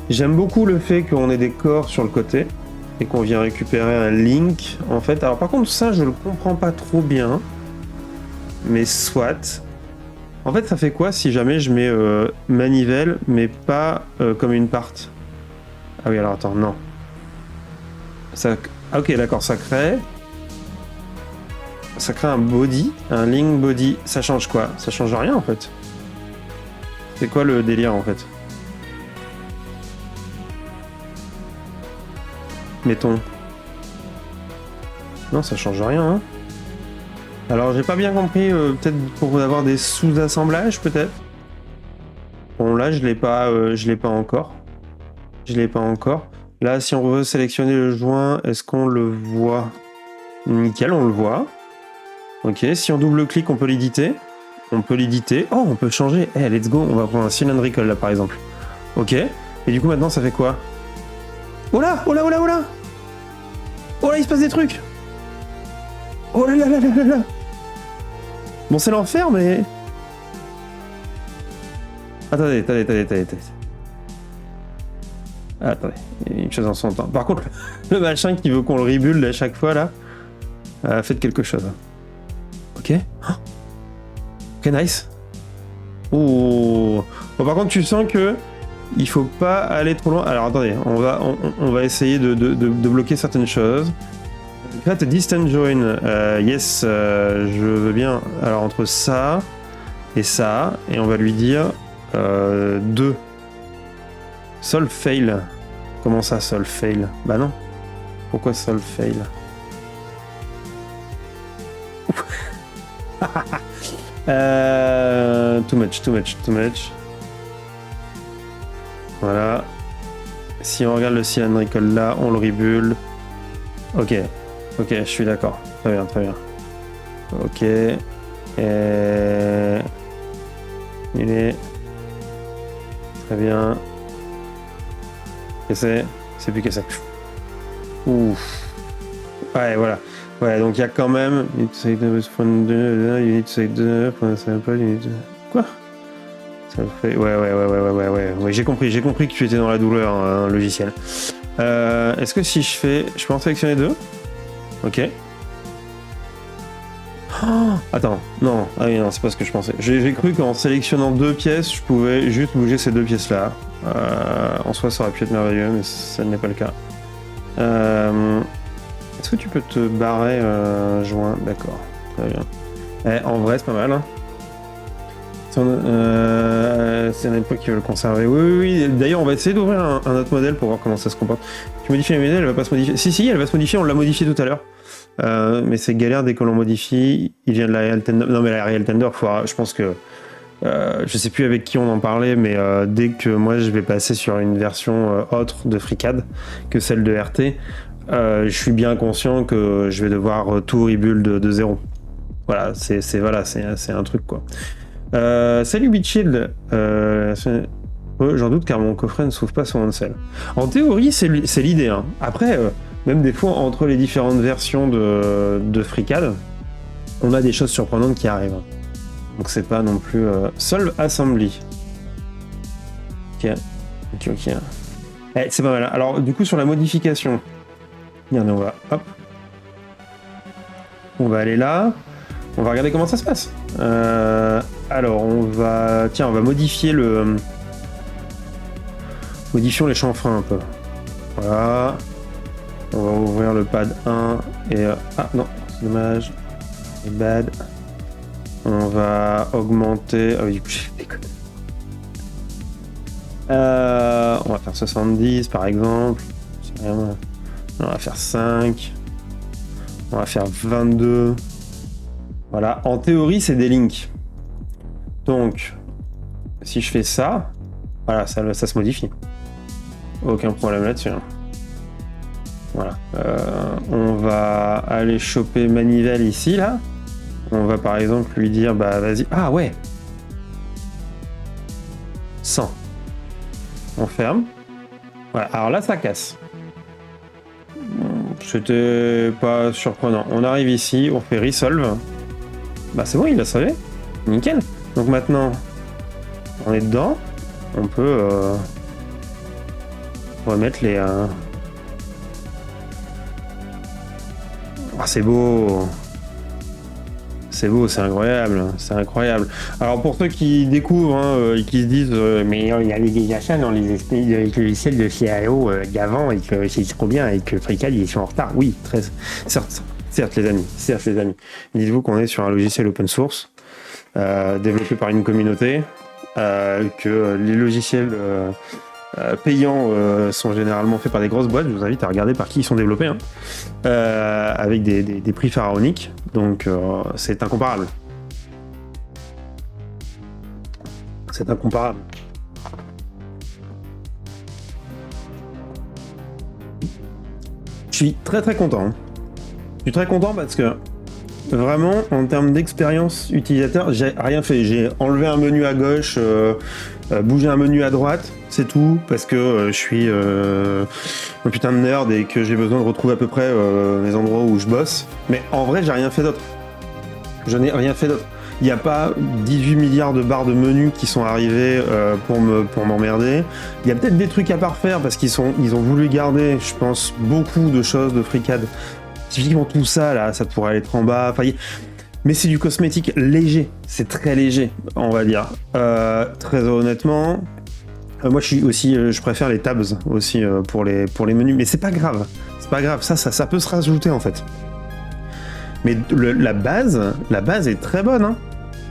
J'aime beaucoup le fait qu'on ait des corps sur le côté et qu'on vient récupérer un link. En fait, alors par contre, ça, je le comprends pas trop bien. Mais soit. En fait, ça fait quoi si jamais je mets manivelle, mais pas comme une part? Ah oui, alors attends, non. Ça... Ah, ok, d'accord, ça crée un body, un link body. Ça change quoi? Ça change rien en fait. C'est quoi le délire en fait? Mettons. Non, ça change rien, hein. Alors, j'ai pas bien compris, peut-être pour avoir des sous-assemblages, peut-être. Bon, là, je l'ai pas encore. Je l'ai pas encore. Là, si on veut sélectionner le joint, est-ce qu'on le voit? Nickel, on le voit. Ok, si on double-clique, on peut l'éditer. On peut l'éditer. Oh, on peut changer. Eh, let's go, on va prendre un cylindrical, là, par exemple. Ok, et du coup, maintenant, ça fait quoi? Oh là, oh là, oh là, oh là! Oh là, il se passe des trucs! Oh là là là là là là! Bon, c'est l'enfer, mais... Attendez. Attendez, il y a une chose en son temps. Par contre, le machin qui veut qu'on le rebuild à chaque fois, là, faites quelque chose. Ok. Ok, nice. Oh. Bon, par contre, tu sens que il faut pas aller trop loin. Alors, attendez, on va essayer de bloquer certaines choses. Create a distant join. Yes, je veux bien. Alors, entre ça et ça, et on va lui dire 2. Solve fail. Comment ça, solve fail? Bah non. Pourquoi solve fail? Too much. Voilà. Si on regarde le cylindrical là, on le rebuild. Ok, je suis d'accord. Très bien. Ok. Il est... Très bien. C'est plus que ça. Ouf. Ouais, voilà. Ouais, donc il y a quand même... Quoi? Ça fait... Ouais, j'ai compris que tu étais dans la douleur, hein, logiciel. Est-ce que si je fais... Je peux en sélectionner 2? Ok. Oh, attends, non. Ah oui, non, c'est pas ce que je pensais. J'ai cru qu'en sélectionnant 2 pièces, je pouvais juste bouger ces 2 pièces-là. En soi, ça aurait pu être merveilleux, mais ça n'est pas le cas. Est-ce que tu peux te barrer joint? D'accord, très bien. En vrai, c'est pas mal. Hein. C'est un époque qui veut le conserver. Oui. D'ailleurs, on va essayer d'ouvrir un autre modèle pour voir comment ça se comporte. Tu modifies les modèles, elle va pas se modifier. Si, elle va se modifier, on l'a modifié tout à l'heure. Mais c'est galère dès que l'on modifie. Il vient de la Real Tender. Non, mais la Real Tender, je pense que. Je sais plus avec qui on en parlait, mais dès que moi je vais passer sur une version autre de FreeCAD que celle de RT, je suis bien conscient que je vais devoir tout rebuild de zéro. Voilà, c'est un truc quoi. Salut Beatshield. J'en doute car mon coffret ne s'ouvre pas sur Ansel. En théorie, c'est l'idée. Hein. Après, même des fois, entre les différentes versions de FreeCAD, on a des choses surprenantes qui arrivent. Donc c'est pas non plus... Solve Assembly. Ok. C'est pas mal. Alors, du coup, sur la modification... Regardez, on va aller là. On va regarder comment ça se passe. Alors, on va modifier Modifions les chanfreins un peu. Voilà. On va ouvrir le pad 1 et... Ah non, c'est dommage. C'est bad. On va augmenter... Ah oui, j'ai déconné. On va faire 70 par exemple. On va faire 5. On va faire 22. Voilà, en théorie, c'est des links. Donc, si je fais ça, voilà, ça se modifie. Aucun problème là-dessus. Hein. Voilà. On va aller choper manivelle ici, là. On va par exemple lui dire, bah vas-y. Ah ouais 100. On ferme. Voilà, alors là, ça casse. C'était pas surprenant. On arrive ici, on fait resolve. Bah c'est bon, il a sauvé. Nickel. Donc maintenant, on est dedans. On peut remettre les... Ah, c'est beau. C'est beau, c'est incroyable, c'est incroyable. Alors pour ceux qui découvrent et qui se disent mais il y avait des achats dans les logiciels de CIO d'avant et que c'est trop bien et que FreeCAD ils sont en retard. Oui, très certes les amis. Dites-vous qu'on est sur un logiciel open source développé par une communauté, que les logiciels payants sont généralement faits par des grosses boîtes. Je vous invite à regarder par qui ils sont développés, hein. Avec des prix pharaoniques, donc c'est incomparable. C'est incomparable. Je suis très très content. Hein. Je suis très content parce que vraiment, en termes d'expérience utilisateur, j'ai rien fait. J'ai enlevé un menu à gauche, bougé un menu à droite, c'est tout, parce que je suis un putain de nerd et que j'ai besoin de retrouver à peu près les endroits où je bosse. Mais en vrai, j'ai rien fait d'autre. Je n'ai rien fait d'autre. Il n'y a pas 18 milliards de barres de menus qui sont arrivés pour m'emmerder. Il y a peut-être des trucs à parfaire parce ils ont voulu garder, je pense, beaucoup de choses de FreeCAD. Typiquement tout ça, là, ça pourrait être en bas. Enfin, mais c'est du cosmétique léger. C'est très léger, on va dire. Très honnêtement, moi je préfère les tabs aussi pour les menus. Mais c'est pas grave. C'est pas grave. Ça peut se rajouter en fait. Mais la base est très bonne. Hein,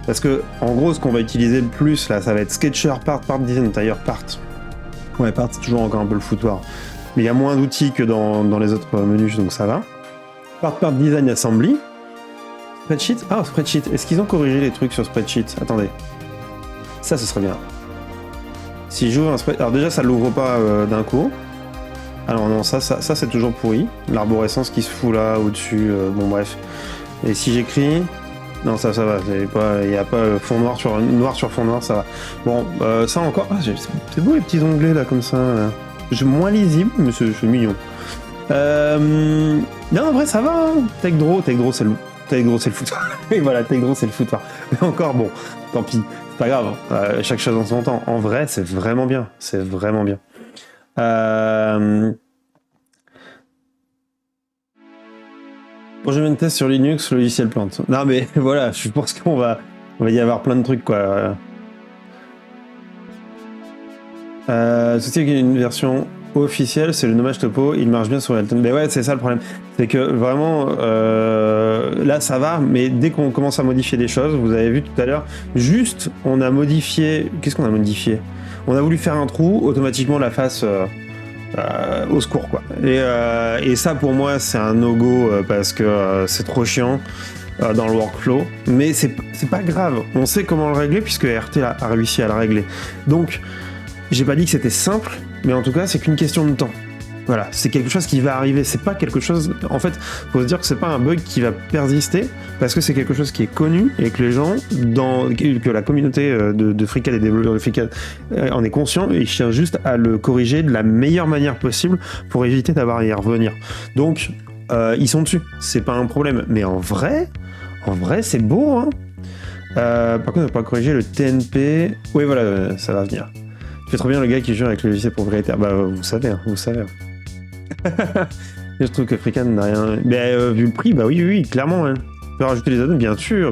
parce que en gros, ce qu'on va utiliser le plus là, ça va être Sketcher, Part Design, Tire, Part. Ouais, Part, c'est toujours encore un peu le foutoir. Mais il y a moins d'outils que dans les autres menus, donc ça va. Part Design Assembly. Spreadsheet. Ah, Spreadsheet. Est-ce qu'ils ont corrigé les trucs sur Spreadsheet? Attendez. Ça, ce serait bien. Si j'ouvre un Spreadsheet... Alors déjà, ça ne l'ouvre pas d'un coup. Alors non, ça c'est toujours pourri. L'arborescence qui se fout là, au-dessus. Bon, bref. Et si j'écris... Non, ça va. Il n'y a pas fond noir sur fond noir, ça va. Bon, ça encore... Ah, c'est beau les petits onglets là, comme ça. Là. Moins lisible, mais c'est mignon. Non, en vrai, ça va. Hein. TechDraw, c'est le foutoir. Et voilà, TechDraw, c'est le foutoir. Mais encore, bon, tant pis. C'est pas grave. Chaque chose en son temps. En vrai, c'est vraiment bien. C'est vraiment bien. Projet de test sur Linux, logiciel plante. Non, mais voilà, je pense qu'on va y avoir plein de trucs, quoi. Ceci est une version officielle, c'est le nommage topo, il marche bien sur Elton. Mais ouais, c'est ça le problème. C'est que vraiment, là ça va, mais dès qu'on commence à modifier des choses, vous avez vu tout à l'heure, juste on a modifié. Qu'est-ce qu'on a modifié? On a voulu faire un trou, automatiquement la face au secours, quoi. Et ça pour moi c'est un no-go parce que c'est trop chiant dans le workflow. Mais c'est pas grave, on sait comment le régler puisque RT a réussi à le régler. Donc, j'ai pas dit que c'était simple, mais en tout cas, c'est qu'une question de temps. Voilà, c'est quelque chose qui va arriver, c'est pas quelque chose... En fait, faut se dire que c'est pas un bug qui va persister, parce que c'est quelque chose qui est connu, et que les gens, que la communauté de FreeCAD et développeurs de FreeCAD en est conscient, et ils cherchent juste à le corriger de la meilleure manière possible pour éviter d'avoir à y revenir. Donc, ils sont dessus, c'est pas un problème. Mais en vrai, c'est beau, hein. Par contre, on va pas corriger le TNP... Oui, voilà, ça va venir. Tu fais trop bien le gars qui joue avec le logiciel propriétaire. Bah, vous savez. Je trouve que FreeCAD n'a rien... Mais vu le prix, bah oui, clairement. Hein. Tu peux rajouter les add-ons, bien sûr.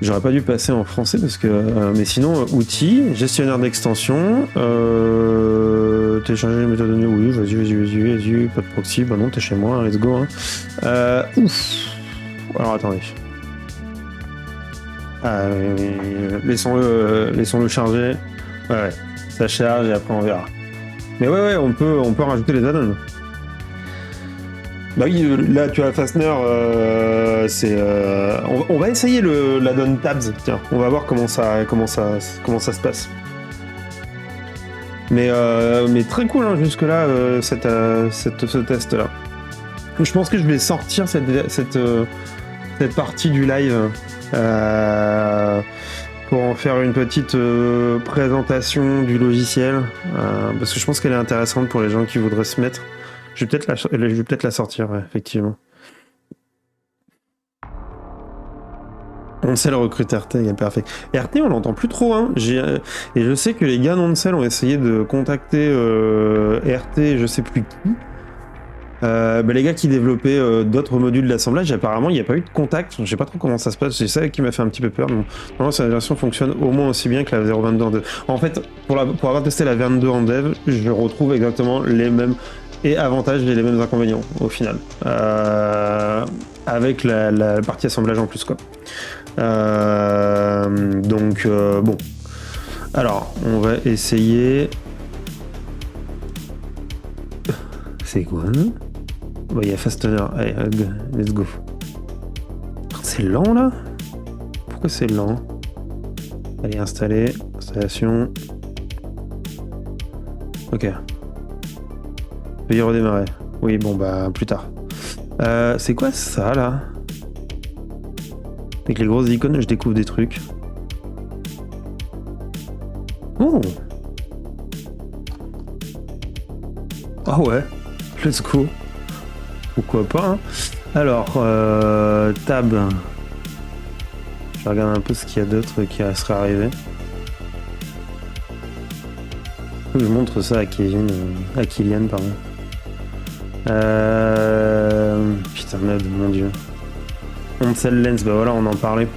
J'aurais pas dû passer en français parce que... mais sinon, outils, gestionnaire d'extension, télécharger les méthodes de données, oui, vas-y, pas de proxy, bah non, t'es chez moi, let's go. Hein. Ouf. Alors, attendez. Ah, laissons-le charger. Ouais, ça charge et après on verra. Mais ouais, on peut rajouter les add-ons. Bah oui, là tu as Fastner, c'est. On va essayer l'add-on Tabs, tiens, on va voir comment ça se passe. Mais très cool hein, jusque-là, ce test-là. Je pense que je vais sortir cette partie du live pour en faire une petite présentation du logiciel, parce que je pense qu'elle est intéressante pour les gens qui voudraient se mettre. Je vais peut-être la sortir, ouais, effectivement. On sait le recrute RT, il est parfait. Et RT, on l'entend plus trop, hein. Et je sais que les gars non-sell ont essayé de contacter RT, je sais plus qui. Les gars qui développaient d'autres modules d'assemblage, apparemment il n'y a pas eu de contact. Je sais pas trop comment ça se passe, c'est ça qui m'a fait un petit peu peur. Normalement, cette version fonctionne au moins aussi bien que la 0.22 en dev. En fait, pour avoir testé la 22 en dev, je retrouve exactement les mêmes avantages et les mêmes inconvénients au final. Avec la partie assemblage en plus, quoi. Bon. Alors, on va essayer. C'est quoi hein? Bon, il y a Fastener. Allez, let's go. C'est lent là? Pourquoi c'est lent? Allez, installer. Installation. Ok. Veuillez redémarrer. Oui, bon, bah, plus tard. C'est quoi ça là? Avec les grosses icônes, je découvre des trucs. Oh! Ah ouais, let's go. Pourquoi pas, hein. Alors, tab. Je regarde un peu ce qu'il y a d'autre qui serait arrivé. Je montre ça à Kevin, à Kylian, pardon. Putain, merde, mon dieu. On-Cell Lens, bah voilà, on en parlait.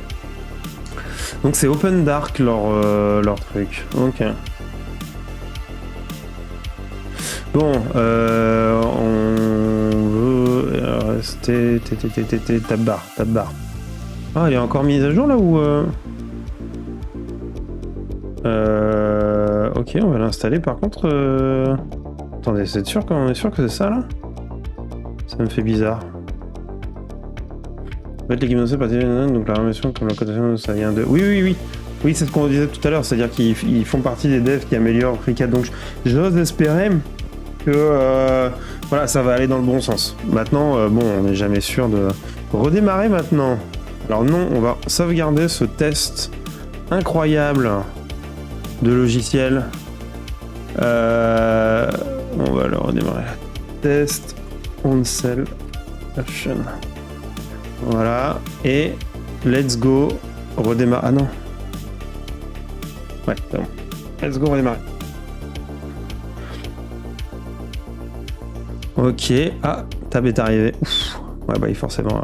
Donc c'est Open Dark leur truc. Ok. Bon, on veut rester tab bar. Ah, elle est encore mise à jour là ou ok, on va l'installer. Par contre, attendez, c'est sûr qu'on est sûr que c'est ça là? Ça me fait bizarre. En fait, l'équipe donc la remission comme la cotation, ça vient de. Oui, c'est ce qu'on disait tout à l'heure, c'est-à-dire qu'ils font partie des devs qui améliorent FreeCAD. Donc j'ose espérer que voilà, ça va aller dans le bon sens. Maintenant, bon, on n'est jamais sûr de redémarrer maintenant. Alors non, on va sauvegarder ce test incroyable de logiciel. On va le redémarrer. Test on-cell option. Voilà, et let's go, redémarre. Ah non. Ouais, c'est bon. Let's go, redémarrer. Ok, ah, tab est arrivé. Ouf. Ouais, bah forcément,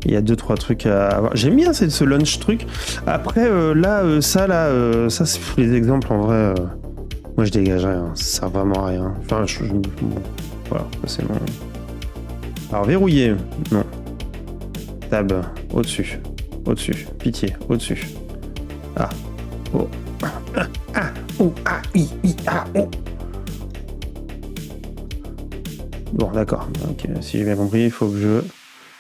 il y a 2-3 trucs à avoir. J'aime bien ce launch truc. Après, ça, c'est les exemples en vrai. Moi, je dégagerais, hein. Ça sert vraiment à rien. Enfin, bon, voilà, c'est bon. Alors, verrouiller, non. Tab, au-dessus, pitié, au-dessus. Ah, oh, oh, oh. Bon, d'accord. Ok, si j'ai bien compris, il faut que je.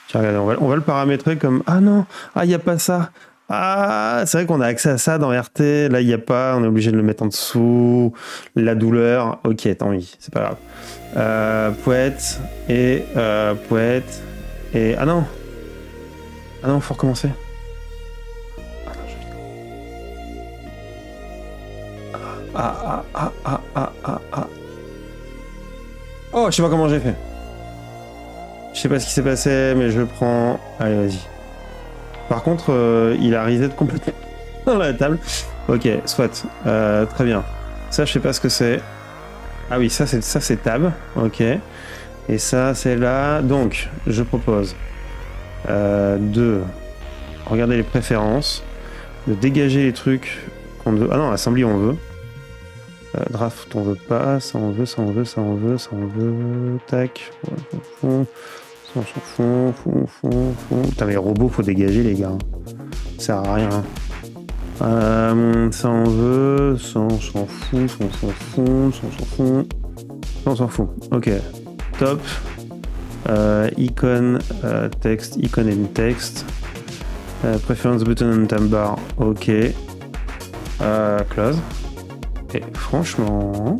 Tiens, regardez, on va le paramétrer comme. Ah non, il n'y a pas ça. Ah, c'est vrai qu'on a accès à ça dans RT. Là, il n'y a pas. On est obligé de le mettre en dessous. La douleur. Ok, tant pis, c'est pas grave. Poète et poète et. Ah non. Ah non, faut recommencer. Ah. Oh, je sais pas comment j'ai fait. Je sais pas ce qui s'est passé, mais je prends. Allez, vas-y. Par contre, il a reset complètement dans la table. Ok, soit. Très bien. Ça, je sais pas ce que c'est. Ah oui, ça c'est tab. Ok. Et ça, c'est là. Donc, je propose de regarder les préférences, de dégager les trucs qu'on veut. Ah non, assembly on veut. Draft on veut pas, ça on veut. Tac. Ça on s'en fout. Putain mais les robots faut dégager les gars. Ça sert à rien. Ça on veut, ça on s'en fout. Ok. Top. Icon, text, icon and text. Preference button on time bar, ok. Close. Et franchement,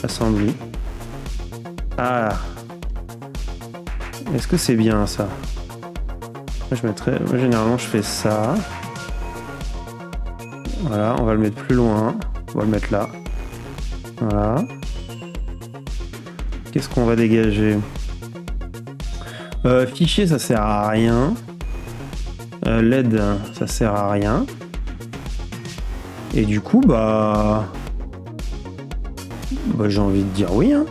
assembly. Ah. Est-ce que c'est bien ça? Moi, généralement, je fais ça. Voilà, on va le mettre plus loin. On va le mettre là. Voilà. Qu'est-ce qu'on va dégager? Fichier, ça sert à rien. LED, ça sert à rien. Et du coup, j'ai envie de dire oui. Hein.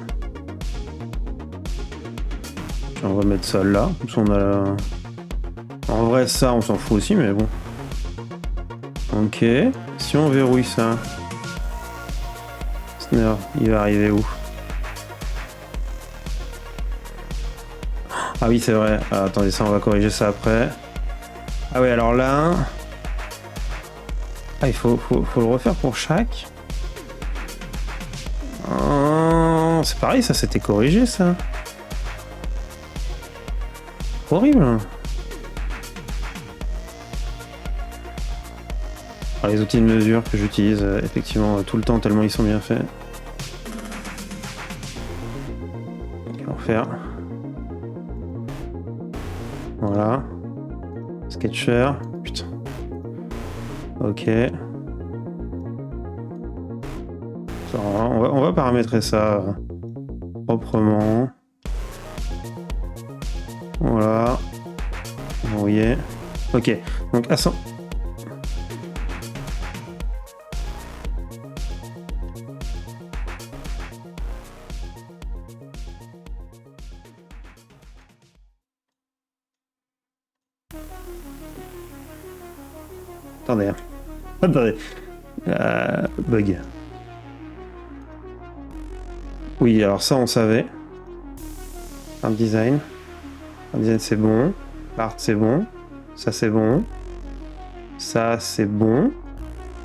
On va mettre ça là. On a... En vrai, ça, on s'en fout aussi, mais bon. Ok. Si on verrouille ça, Snare, il va arriver où? Ah oui, c'est vrai. Ah, attendez, ça, on va corriger ça après. Ah oui, alors là... Ah, il faut le refaire pour chaque. Oh, c'est pareil, ça, c'était corrigé, ça. Horrible. Alors, les outils de mesure que j'utilise effectivement tout le temps tellement ils sont bien faits. On va refaire. Voilà. Sketcher. Putain. Ok. Ça, on va paramétrer ça proprement. Voilà. Vous voyez. Ok. Donc, Attendez. Attendez. Bug. Oui, alors ça on savait. Art design. Art design c'est bon. Art c'est bon. Ça c'est bon. Ça c'est bon.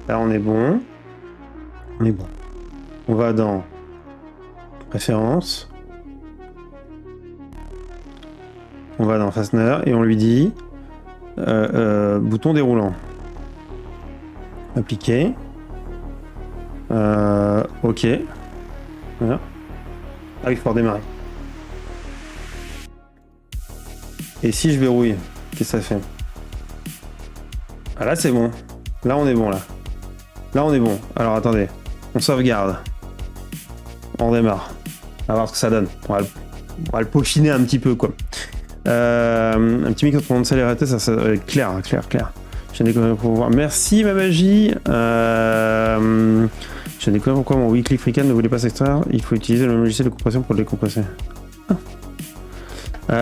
Là on est bon. On est bon. On va dans Préférences. On va dans Fastener et on lui dit bouton déroulant. Appliquer. Ok. Voilà. Ah oui, il faut redémarrer. Et si je verrouille, qu'est-ce que ça fait? Ah là c'est bon. Là on est bon là. Là on est bon. Alors attendez. On sauvegarde. On redémarre. On va voir ce que ça donne. On va le peaufiner un petit peu quoi. Un petit micro pour accélérer, ça clair. Je viens de découvrir pour voir. Merci ma magie. Je viens de découvrir pourquoi mon weekly freecam ne voulait pas s'extraire. Il faut utiliser le logiciel de compression pour le décompresser. Tu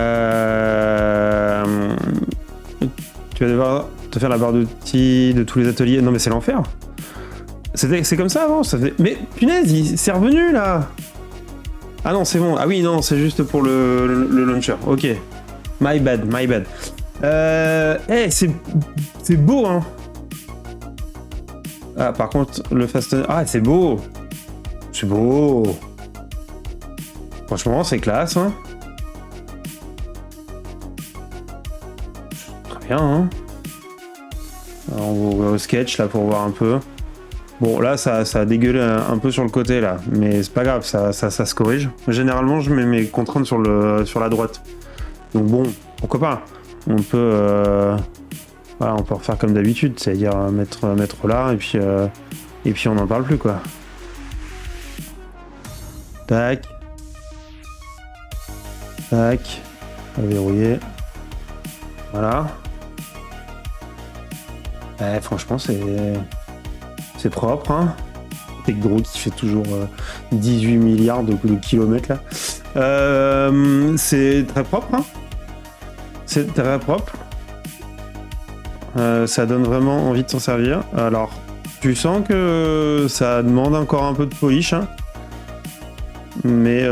vas devoir te faire la barre d'outils de tous les ateliers. Non mais c'est l'enfer. C'est comme ça avant. Mais punaise, c'est revenu là. Ah non, c'est bon. Ah oui, non, c'est juste pour le launcher. Ok. My bad. C'est beau, hein. Ah, par contre, le fastener... Ah, c'est beau. C'est beau. Franchement, c'est classe, hein. Très bien, hein. Alors, on va au sketch, là, pour voir un peu. Bon, là, ça a dégueulé un peu sur le côté, là. Mais c'est pas grave, ça se corrige. Généralement, je mets mes contraintes sur la droite. Donc bon, pourquoi pas. On peut... Voilà, on peut refaire comme d'habitude, c'est-à-dire mettre là, et puis on n'en parle plus, quoi. Tac. Tac. On va verrouiller. Voilà. Franchement, c'est propre, hein. Tech Gros qui fait toujours 18 milliards de kilomètres, là. C'est très propre, hein. C'est très propre. Ça donne vraiment envie de s'en servir. Alors, tu sens que ça demande encore un peu de polish, hein. Mais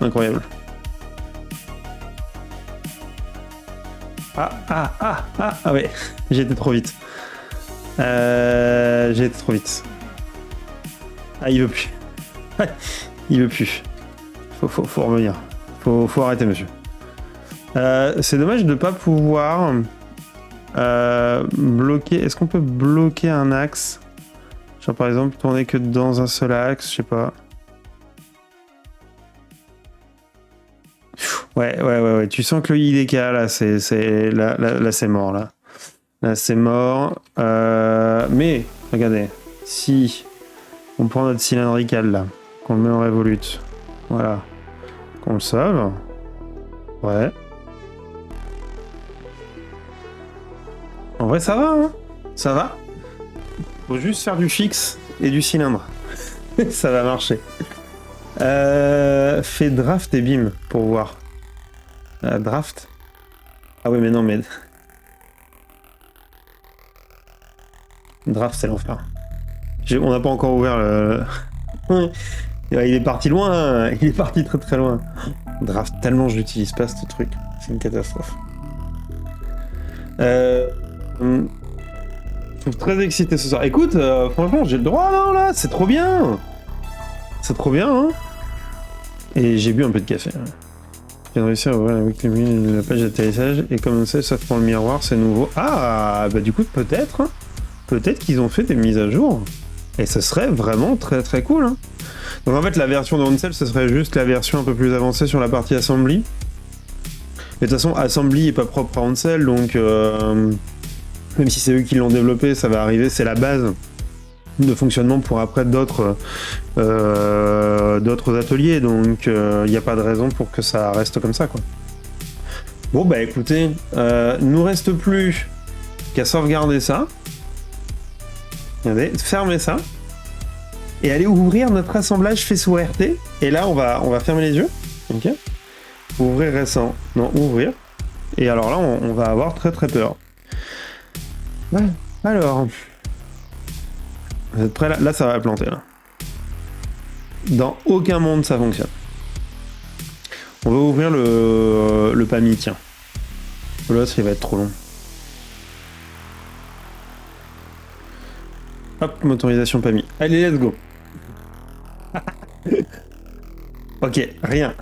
incroyable. Ah ouais, j'ai été trop vite. Ah, il veut plus. Il veut plus. Faut revenir. Faut arrêter, monsieur. C'est dommage de ne pas pouvoir bloquer. Est-ce qu'on peut bloquer un axe? Genre par exemple tourner que dans un seul axe, je sais pas. Ouais. Tu sens que le IDK là, là c'est mort là. Là c'est mort. Mais regardez, si on prend notre cylindrical là, qu'on le met en Revolute, voilà, qu'on le sauve. Ouais. En vrai, ça va, hein. Ça va. Faut juste faire du fixe et du cylindre. Ça va marcher. Fais draft et bim pour voir. Draft. Ah oui, mais non, mais... Draft, c'est l'enfer. On n'a pas encore ouvert le... Il est parti loin, hein. Il est parti très très loin. Draft, tellement je l'utilise pas ce truc. C'est une catastrophe. Je suis très excité ce soir. Écoute, franchement, j'ai le droit, non, là, c'est trop bien. C'est trop bien, hein. Et j'ai bu un peu de café. Je viens de réussir à ouvrir la page d'atterrissage et comme on sait, sauf pour le miroir, c'est nouveau. Ah, bah du coup, peut-être. Hein. Peut-être qu'ils ont fait des mises à jour. Et ce serait vraiment très très cool. Hein. Donc en fait, la version de Hansel, ce serait juste la version un peu plus avancée sur la partie Assembly. Mais de toute façon, Assembly est pas propre à Hansel, donc même si c'est eux qui l'ont développé, ça va arriver, c'est la base de fonctionnement pour après d'autres ateliers, donc il n'y a pas de raison pour que ça reste comme ça, quoi. Bon bah écoutez, nous reste plus qu'à sauvegarder ça. Regardez, fermer ça. Et aller ouvrir notre assemblage fait sous RT. Et là on va fermer les yeux. Ok. Ouvrir récent. Non, ouvrir. Et alors là on va avoir très très peur. Ouais. Alors. Vous êtes prêts là? Là ça va planter là. Dans aucun monde ça fonctionne. On va ouvrir le PAMI, tiens. L'autre il va être trop long. Hop, motorisation PAMI. Allez, let's go. Ok, rien.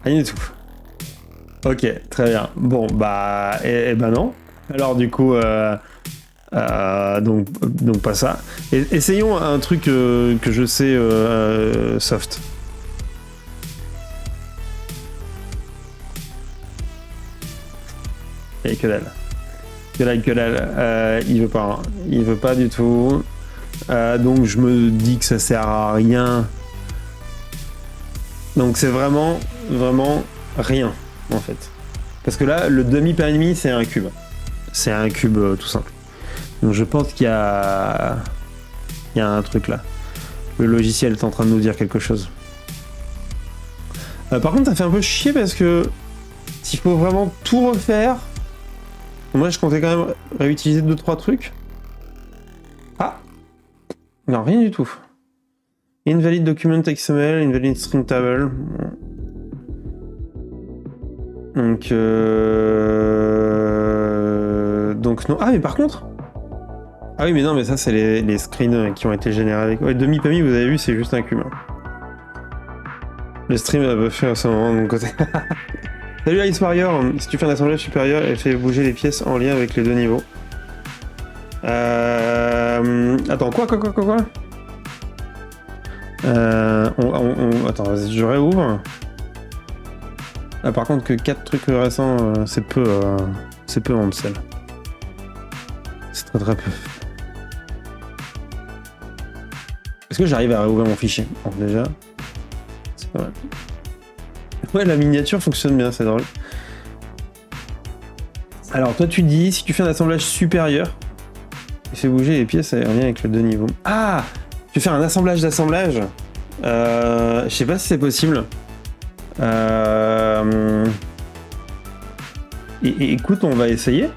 Rien du tout. Ok, très bien. Bon, bah, ben non. Alors du coup, donc pas ça. Essayons un truc que je sais soft. Et que dalle. Que dalle. Il veut pas. Hein. Il veut pas du tout. Donc je me dis que ça sert à rien. Donc c'est vraiment rien en fait. Parce que là, le demi-PAMI, c'est un cube. C'est un cube tout simple. Donc je pense qu'il y a un truc là. Le logiciel est en train de nous dire quelque chose. Par contre, ça fait un peu chier parce que s'il faut vraiment tout refaire, moi je comptais quand même réutiliser 2-3 trucs. Ah, non, rien du tout. Invalid document XML, invalid string table. Donc non. Ah mais par contre. Ah oui mais non mais ça c'est les screens qui ont été générés avec. Ouais, demi-PAMI vous avez vu c'est juste un cube. Le stream va faire ça de mon côté. Salut Ice Warrior, si tu fais un assemblage supérieur, elle fait bouger les pièces en lien avec les deux niveaux. Attends, quoi Attends, vas-y, je réouvre. Ah, par contre, que 4 trucs récents, c'est peu en sel. C'est très très peu. Est-ce que j'arrive à réouvrir mon fichier? Bon, déjà, c'est pas mal. Ouais, la miniature fonctionne bien, c'est drôle. Alors, toi, tu dis, si tu fais un assemblage supérieur, il fait bouger les pièces en lien avec les deux niveaux. Ah! Tu fais un assemblage d'assemblage. Je sais pas si c'est possible. Et écoute, on va essayer.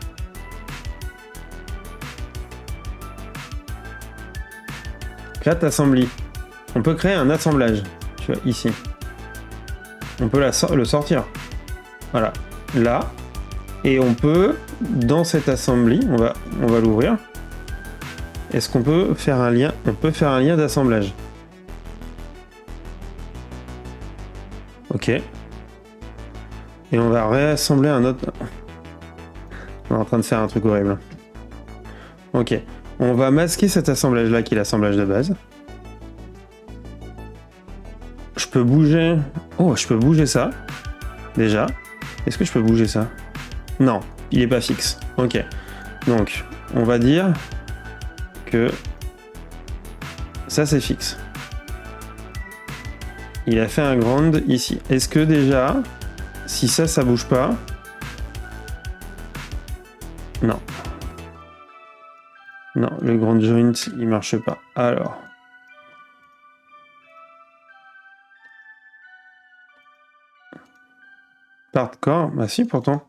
Create assembly. On peut créer un assemblage. Tu vois, ici. On peut le sortir. Voilà. Là. Et on peut, dans cette assembly, on va l'ouvrir. est-ce qu'on peut faire un lien? On peut faire un lien d'assemblage. Ok. Et on va réassembler un autre... On est en train de faire un truc horrible. Ok. On va masquer cet assemblage-là qui est l'assemblage de base. Je peux bouger... Oh, je peux bouger ça. Déjà. Est-ce que je peux bouger ça? Non, il est pas fixe. Ok. Donc, on va dire que ça c'est fixe. Il a fait un ground ici. Est-ce que déjà, si ça bouge pas... Non. Non, le ground joint, il marche pas. Alors... Hardcore, bah si pourtant.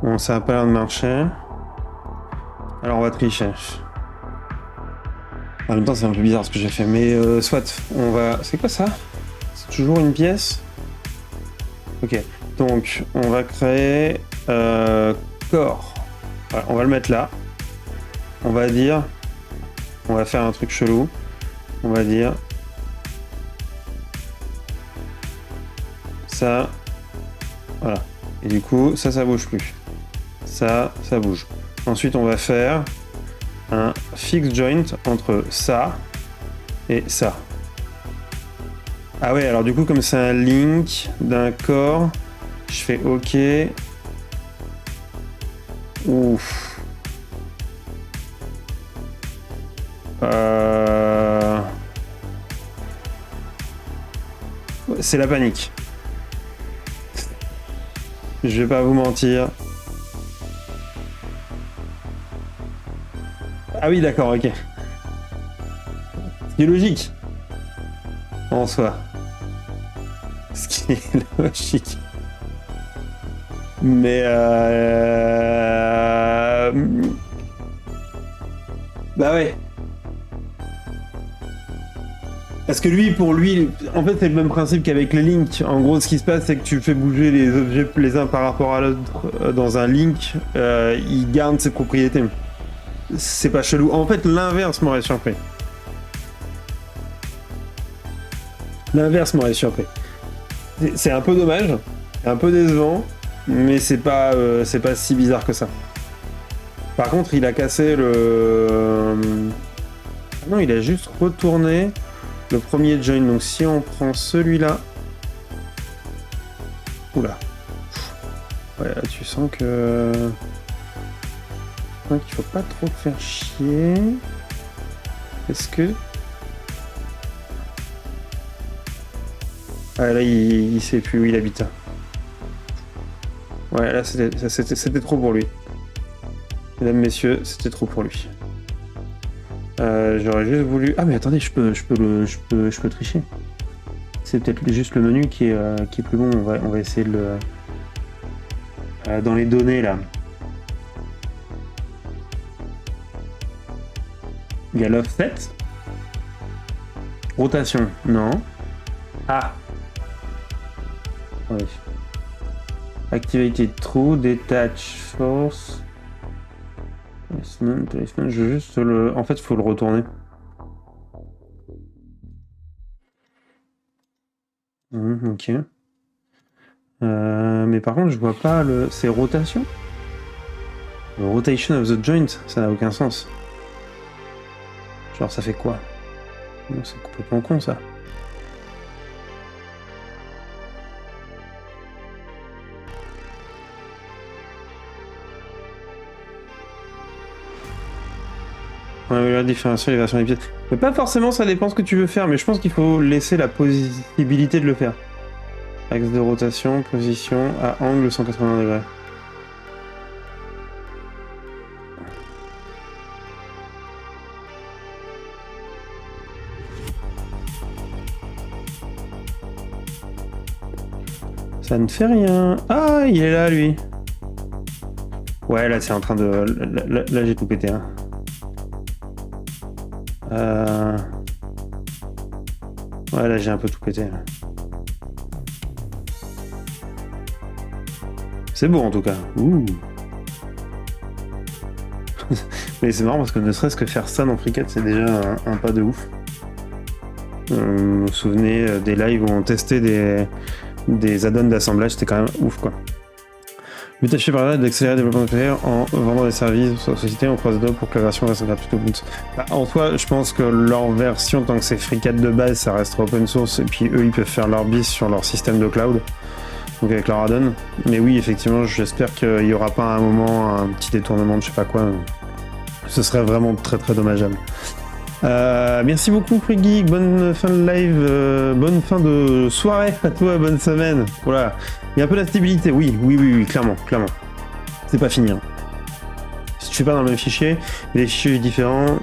Bon, ça a pas l'air de marcher. Alors on va tricher. En même temps, c'est un peu bizarre ce que j'ai fait, mais soit, on va... C'est quoi ça? C'est toujours une pièce? Ok, donc on va créer corps. Voilà, on va le mettre là. On va dire... On va faire un truc chelou. On va dire... Ça... Voilà. Et du coup, ça bouge plus. Ça bouge. Ensuite, on va faire un fixed joint entre ça et ça. Ah ouais, alors du coup, comme c'est un link d'un corps, je fais OK. Ouf. C'est la panique. Je vais pas vous mentir. Ah oui, d'accord, ok. Ce qui est logique. En soi. Ce qui est logique. Mais bah ouais. Parce que lui, pour lui, en fait, c'est le même principe qu'avec les links. En gros, ce qui se passe, c'est que tu fais bouger les objets les uns par rapport à l'autre dans un link. Il garde ses propriétés. C'est pas chelou. En fait, l'inverse m'aurait surpris. L'inverse m'aurait surpris. C'est un peu dommage, un peu décevant, mais c'est pas si bizarre que ça. Par contre, il a cassé le... Non, il a juste retourné le premier join. Donc si on prend celui-là... Oula. Ouais, là, tu sens que... qu'il faut pas trop faire chier. Est-ce que... Ah là, il sait plus où il habite. Ouais, là, c'était trop pour lui. Mesdames, messieurs, c'était trop pour lui. J'aurais juste voulu... Ah mais attendez, je peux tricher. C'est peut-être juste le menu qui est plus bon. On va essayer de le... dans les données, là. Il y a l'offset. Rotation, non. Ah. Oui. Activated true, detach force. Placement, je veux juste le... En fait, il faut le retourner. Ok. Mais par contre, je vois pas le... C'est rotation? Le rotation of the joint, ça n'a aucun sens. Genre, ça fait quoi? C'est complètement con, ça. Ouais, la différenciation les versions des pièces. Mais pas forcément, ça dépend ce que tu veux faire, mais je pense qu'il faut laisser la possibilité de le faire. Axe de rotation, position, à angle 180 degrés. Ça ne fait rien. Ah, il est là, lui. Ouais, là, c'est en train de... Là, j'ai tout pété, hein. Ouais, là, j'ai un peu tout pété. C'est beau, en tout cas. Ouh. Mais c'est marrant parce que ne serait-ce que faire ça dans FreeCAD, c'est déjà un pas de ouf. Vous vous souvenez des lives où on testait des add-ons d'assemblage, c'était quand même ouf, quoi. But acheté par là d'accélérer le développement de player en vendant des services sur la société, on croise les doigts pour que la version reste gratuite au bout. En soi, je pense que leur version, tant que c'est FreeCAD de base, ça restera open source, et puis eux, ils peuvent faire leur bis sur leur système de cloud, donc avec leur add-on. Mais oui, effectivement, j'espère qu'il n'y aura pas à un moment un petit détournement de je sais pas quoi. Ce serait vraiment très très dommageable. Merci beaucoup Free Geek, bonne fin de live, bonne fin de soirée à toi, bonne semaine. Voilà, il y a un peu d'instabilité, oui, clairement. C'est pas fini. Hein. Si tu fais pas dans le même fichier, les fichiers différents,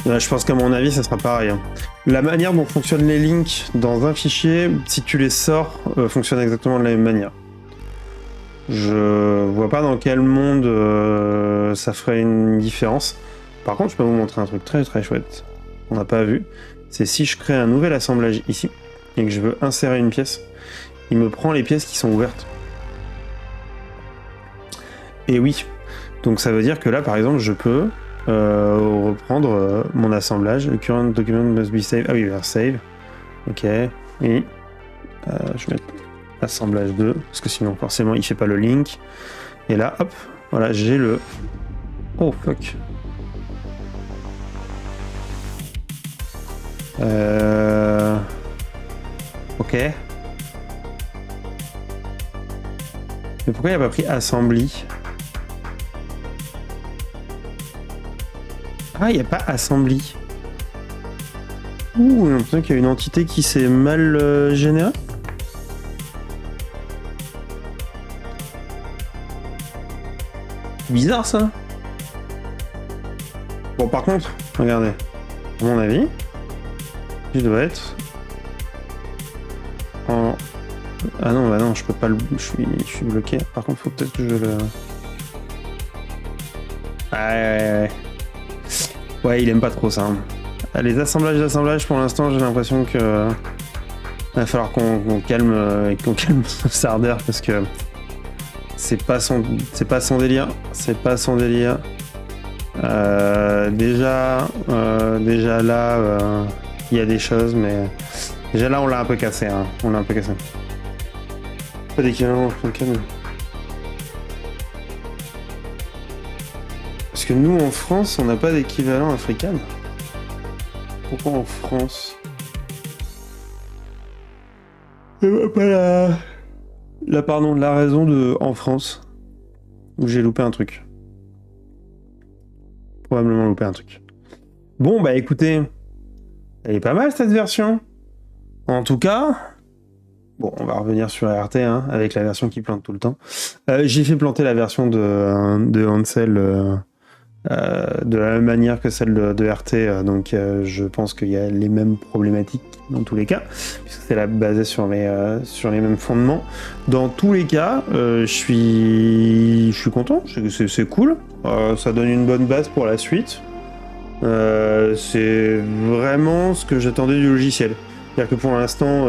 je pense qu'à mon avis, ça sera pareil. Hein. La manière dont fonctionnent les links dans un fichier, si tu les sors, fonctionne exactement de la même manière. Je vois pas dans quel monde ça ferait une différence. Par contre, je peux vous montrer un truc très très chouette. On n'a pas vu. C'est si je crée un nouvel assemblage ici et que je veux insérer une pièce, il me prend les pièces qui sont ouvertes. Et oui. Donc ça veut dire que là, par exemple, je peux reprendre mon assemblage. Le current document must be saved. Ah oui, vers save. Ok. Et je vais mettre assemblage 2 parce que sinon forcément il fait pas le link. Et là, hop, voilà, j'ai le. Oh fuck. Ok. Mais pourquoi il n'a pas pris assembly? Ah, il n'y a pas assembly. Ouh, j'ai l'impression qu'il y a une entité qui s'est mal générée. Bizarre ça. Bon, par contre, regardez. À mon avis, je dois être en... Ah non, bah non, je peux pas le... Je suis bloqué. Par contre, faut peut-être que je le... Ouais, il aime pas trop ça. Hein. Les assemblages pour l'instant, j'ai l'impression que... Il va falloir qu'on calme sa ardeur parce que c'est pas son délire. C'est pas son délire. Déjà là, il y a des choses, mais déjà là, on l'a un peu cassé. Hein. Pas d'équivalent africain. Parce que nous, en France, on n'a pas d'équivalent africain. Pourquoi en France? Pas la raison de en France où j'ai loupé un truc. Probablement loupé un truc. Bon, bah écoutez, elle est pas mal cette version. En tout cas, bon, on va revenir sur RT hein, avec la version qui plante tout le temps. J'ai fait planter la version de Hansel de la même manière que celle de RT, donc je pense qu'il y a les mêmes problématiques dans tous les cas, puisque c'est basé sur les mêmes fondements. Dans tous les cas, je suis content, c'est cool, ça donne une bonne base pour la suite. C'est vraiment ce que j'attendais du logiciel. C'est-à-dire que pour l'instant,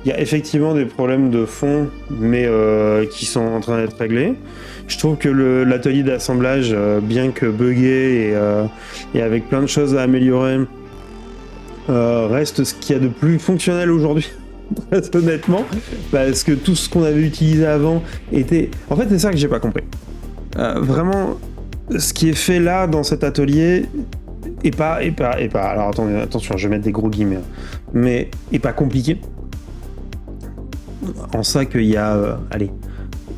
il y a effectivement des problèmes de fond, mais qui sont en train d'être réglés. Je trouve que l'atelier d'assemblage, bien que buggé et avec plein de choses à améliorer, reste ce qu'il y a de plus fonctionnel aujourd'hui, très honnêtement, parce que tout ce qu'on avait utilisé avant était... En fait, c'est ça que j'ai pas compris. Vraiment, ce qui est fait là, dans cet atelier, est pas... Alors attendez, attention, je vais mettre des gros guillemets, mais est pas compliqué. En ça qu'il y a...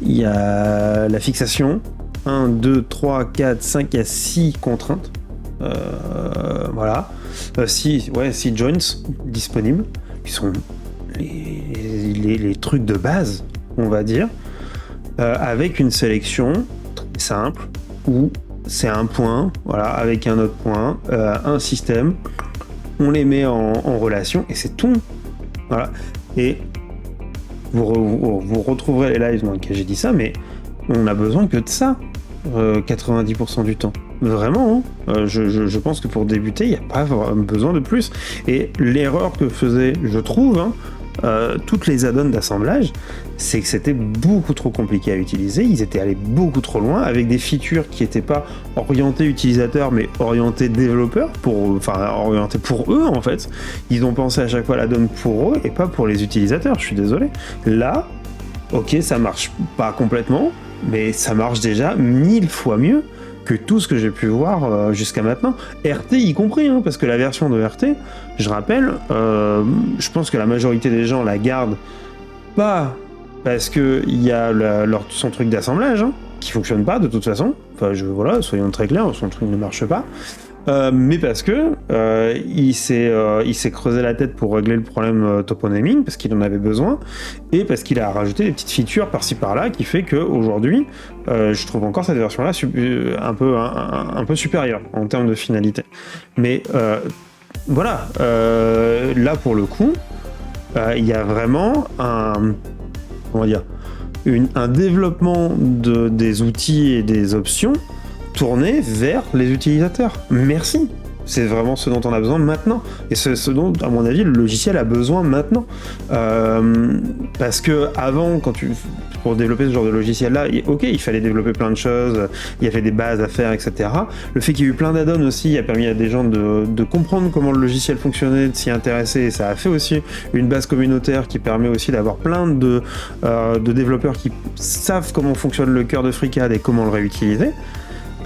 il y a la fixation, 1, 2, 3, 4, 5, il y a 6 contraintes. Voilà. 6 joints disponibles, qui sont les trucs de base, on va dire, avec une sélection très simple, où c'est un point, voilà, avec un autre point, un système, on les met en relation, et c'est tout. Voilà. Et vous retrouverez les lives dans lesquels j'ai dit ça, mais on a besoin que de ça 90% du temps. vraiment. Je pense que pour débuter, il n'y a pas besoin de plus. Et l'erreur que faisaient, je trouve, toutes les add-ons d'assemblage, c'est que c'était beaucoup trop compliqué à utiliser. Ils étaient allés beaucoup trop loin avec des features qui n'étaient pas orientées utilisateurs, mais orientées développeurs, orientées pour eux en fait. Ils ont pensé à chaque fois l'add-on pour eux et pas pour les utilisateurs. Je suis désolé. Là, ok, ça marche pas complètement, mais ça marche déjà 1000 fois mieux que tout ce que j'ai pu voir jusqu'à maintenant, RT y compris, parce que la version de RT, je rappelle, je pense que la majorité des gens la gardent pas parce qu'il y a son truc d'assemblage, qui fonctionne pas de toute façon, voilà, soyons très clairs, son truc ne marche pas, mais parce que il s'est creusé la tête pour régler le problème toponyming, parce qu'il en avait besoin, et parce qu'il a rajouté des petites features par-ci par-là, qui fait qu'aujourd'hui, je trouve encore cette version-là un peu supérieure en termes de finalité. Mais voilà, là pour le coup, il y a vraiment un développement des outils et des options tourné vers les utilisateurs. Merci. C'est vraiment ce dont on a besoin maintenant. Et ce dont, à mon avis, le logiciel a besoin maintenant. Parce que avant, pour développer ce genre de logiciel-là, il fallait développer plein de choses, il y avait des bases à faire, etc. Le fait qu'il y ait eu plein d'add-ons aussi a permis à des gens de comprendre comment le logiciel fonctionnait, de s'y intéresser, et ça a fait aussi une base communautaire qui permet aussi d'avoir plein de développeurs qui savent comment fonctionne le cœur de FreeCAD et comment le réutiliser.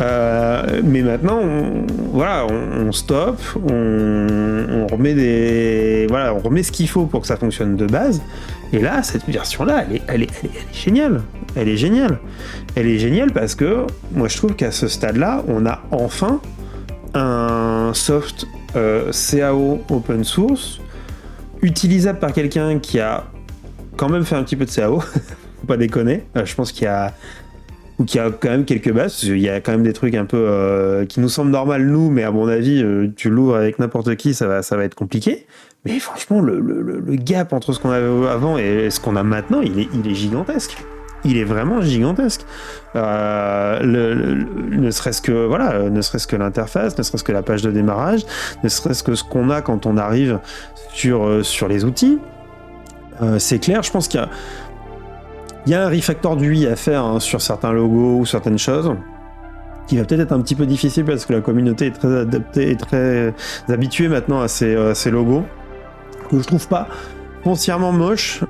Mais maintenant, on stoppe, on remet ce qu'il faut pour que ça fonctionne de base. Et là, cette version-là, elle est géniale. Elle est géniale. Elle est géniale parce que moi, je trouve qu'à ce stade-là, on a enfin un soft CAO open source utilisable par quelqu'un qui a quand même fait un petit peu de CAO. Faut pas déconner. Je pense qu'il y a quand même quelques bases, il y a quand même des trucs un peu qui nous semblent normales nous, mais à mon avis, tu l'ouvres avec n'importe qui, ça va être compliqué. Mais franchement, le gap entre ce qu'on avait avant et ce qu'on a maintenant, il est gigantesque. Il est vraiment gigantesque. Ne serait-ce que l'interface, ne serait-ce que la page de démarrage, ne serait-ce que ce qu'on a quand on arrive sur les outils. C'est clair, je pense qu'il y a un refactor du UI à faire sur certains logos ou certaines choses, qui va peut-être être un petit peu difficile parce que la communauté est très adaptée et très habituée maintenant à ces logos, que je trouve pas foncièrement moche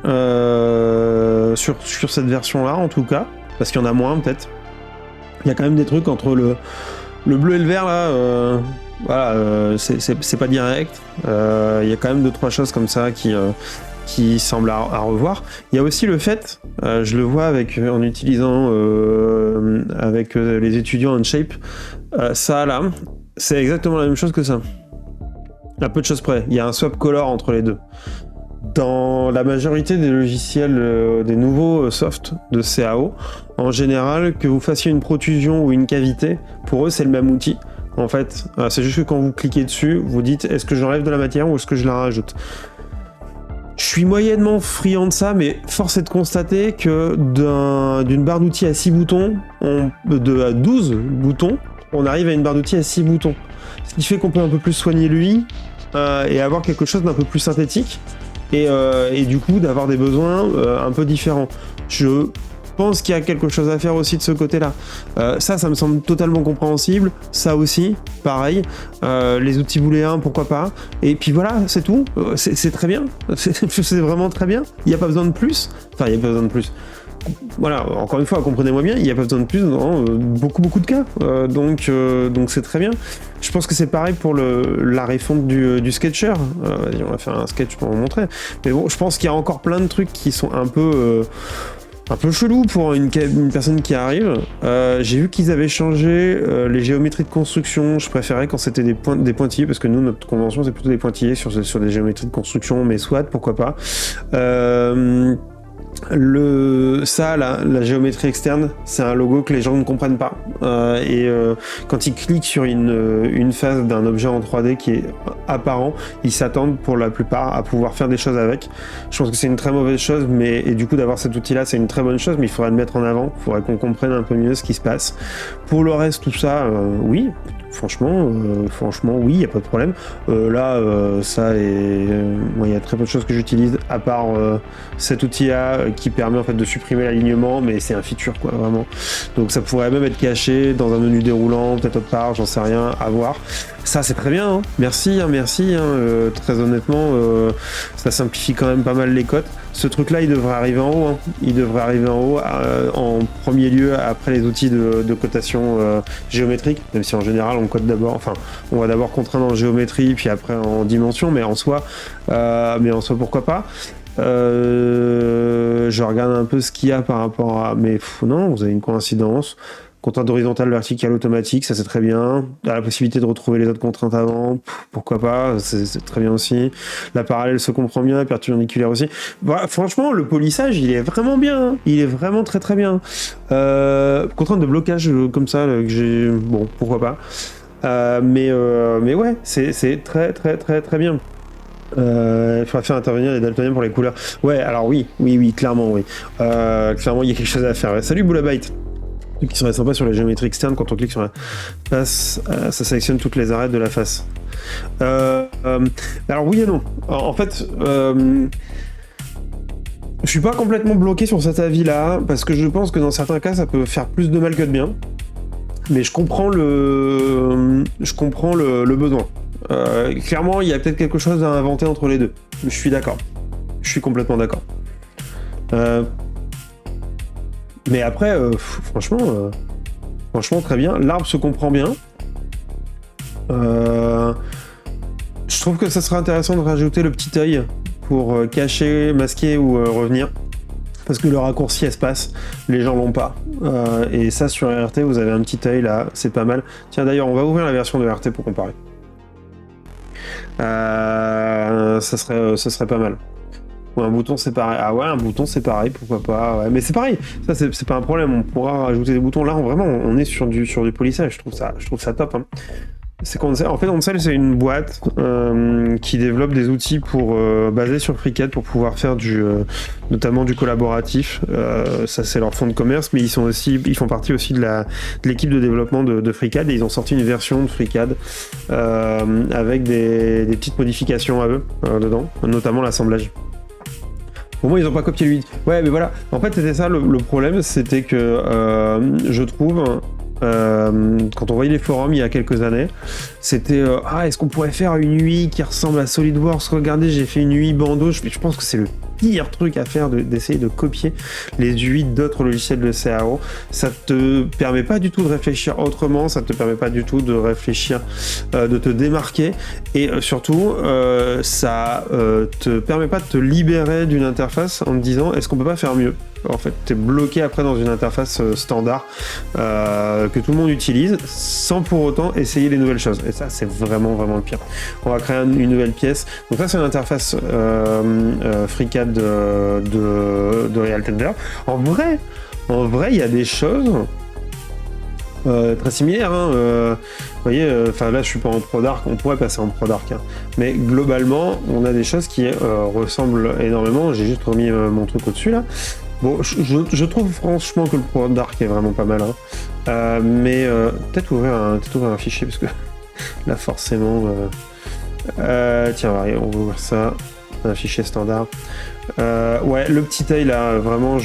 sur cette version-là en tout cas, parce qu'il y en a moins peut-être. Il y a quand même des trucs entre le bleu et le vert là, c'est pas direct. Il y a quand même 2-3 choses comme ça qui semble à revoir. Il y a aussi le fait, je le vois en utilisant avec les étudiants Onshape, ça là, c'est exactement la même chose que ça. À peu de choses près. Il y a un swap color entre les deux. Dans la majorité des logiciels, des nouveaux softs de CAO, en général, que vous fassiez une protrusion ou une cavité, pour eux c'est le même outil. En fait, c'est juste que quand vous cliquez dessus, vous dites est-ce que j'enlève de la matière ou est-ce que je la rajoute. Je suis moyennement friand de ça, mais force est de constater que d'une barre d'outils à 6 boutons, à 12 boutons, on arrive à une barre d'outils à 6 boutons. Ce qui fait qu'on peut un peu plus soigner l'UI et avoir quelque chose d'un peu plus synthétique et du coup d'avoir des besoins un peu différents. Je pense qu'il y a quelque chose à faire aussi de ce côté-là. Ça me semble totalement compréhensible. Ça aussi, pareil. Les outils booléens, pourquoi pas. Et puis voilà, c'est tout. C'est très bien. C'est vraiment très bien. Il n'y a pas besoin de plus. Enfin, il n'y a pas besoin de plus. Voilà, encore une fois, comprenez-moi bien, il n'y a pas besoin de plus dans beaucoup de cas. Donc c'est très bien. Je pense que c'est pareil pour la refonte du sketcher. Vas-y, on va faire un sketch pour vous montrer. Mais bon, je pense qu'il y a encore plein de trucs qui sont un peu chelou pour une personne qui arrive. J'ai vu qu'ils avaient changé les géométries de construction. Je préférais quand c'était des pointillés, parce que nous, notre convention, c'est plutôt des pointillés sur des géométries de construction, mais soit, pourquoi pas. Ça, la géométrie externe, c'est un logo que les gens ne comprennent pas. Quand ils cliquent sur une face d'un objet en 3D qui est apparent, ils s'attendent pour la plupart à pouvoir faire des choses avec. Je pense que c'est une très mauvaise chose, et du coup d'avoir cet outil-là, c'est une très bonne chose, mais il faudrait le mettre en avant. Il faudrait qu'on comprenne un peu mieux ce qui se passe. Pour le reste, tout ça, oui. Franchement, oui, il n'y a pas de problème. Ça et il y a très peu de choses que j'utilise à part cet outil-là qui permet en fait de supprimer l'alignement, mais c'est un feature quoi, vraiment. Donc ça pourrait même être caché dans un menu déroulant, peut-être autre part, j'en sais rien, à voir. Ça c'est très bien, hein. Merci. Très honnêtement, ça simplifie quand même pas mal les codes. Ce truc-là, il devrait arriver en haut. Hein. Il devrait arriver en haut en premier lieu après les outils de cotation géométrique, même si en général on code d'abord, enfin on va d'abord contraindre en géométrie, puis après en dimension, mais en soi pourquoi pas. Je regarde un peu ce qu'il y a par rapport à... Mais non, vous avez une coïncidence. Contrainte horizontale, verticale, automatique, ça c'est très bien. La possibilité de retrouver les autres contraintes avant, pourquoi pas, c'est très bien aussi. La parallèle se comprend bien, la perpendiculaire aussi. Voilà, franchement, le polissage, il est vraiment bien. Il est vraiment très très bien. Contrainte de blocage comme ça, que j'ai... Bon, pourquoi pas. Mais ouais, c'est très très très très bien. Il faudra faire intervenir les daltoniens pour les couleurs. Ouais, alors oui, clairement, oui. Clairement, il y a quelque chose à faire. Ouais. Salut Boulabite. Ce qui serait sympa sur la géométrie externe, quand on clique sur la face, ça sélectionne toutes les arêtes de la face. Alors oui et non. En fait, je suis pas complètement bloqué sur cet avis-là, parce que je pense que dans certains cas, ça peut faire plus de mal que de bien. Mais je comprends le besoin. Clairement, il y a peut-être quelque chose à inventer entre les deux. Je suis d'accord. Je suis complètement d'accord. Mais après, franchement, très bien. L'arbre se comprend bien. Je trouve que ça serait intéressant de rajouter le petit œil pour cacher, masquer ou revenir. Parce que le raccourci espace, les gens l'ont pas. Et ça, sur RT, vous avez un petit œil là, c'est pas mal. Tiens, d'ailleurs, on va ouvrir la version de RT pour comparer. Ça serait pas mal. Ou un bouton séparé. Ah ouais, un bouton séparé, pourquoi pas. Ouais. Mais c'est pareil, ça c'est pas un problème, on pourra rajouter des boutons. Là, vraiment, on est sur du polissage, je trouve ça top. Hein. C'est OnCell, c'est une boîte qui développe des outils basés sur FreeCAD pour pouvoir faire notamment du collaboratif. Ça, c'est leur fonds de commerce, mais ils font partie aussi de l'équipe de développement de FreeCAD, et ils ont sorti une version de FreeCAD avec des petites modifications à eux dedans, notamment l'assemblage. Pour moi, ils n'ont pas copié lui. Ouais, mais voilà. En fait, c'était ça le problème, c'était que je trouve, quand on voyait les forums il y a quelques années, c'était est-ce qu'on pourrait faire une UI qui ressemble à SolidWorks? Regardez, j'ai fait une UI bandeau. Je pense que c'est le pire truc à faire d'essayer de copier les UI d'autres logiciels de CAO. Ça te permet pas du tout de réfléchir autrement, ça te permet pas du tout de réfléchir, de te démarquer, et surtout ça te permet pas de te libérer d'une interface en te disant est-ce qu'on peut pas faire mieux. En fait, tu es bloqué après dans une interface standard que tout le monde utilise sans pour autant essayer les nouvelles choses. Et ça, c'est vraiment le pire. On va créer une nouvelle pièce. Donc ça, c'est une interface FreeCAD de Real Tender. En vrai, il y a des choses très similaires. Hein. Vous voyez, là, je suis pas en ProDark. On pourrait passer en ProDark. Hein. Mais globalement, on a des choses qui ressemblent énormément. J'ai juste remis mon truc au-dessus, là. Bon, je trouve franchement que le ProDark est vraiment pas mal, hein. Mais peut-être ouvrir un fichier, parce que là forcément... tiens, on va ouvrir ça, un fichier standard. Ouais, le petit œil là, vraiment,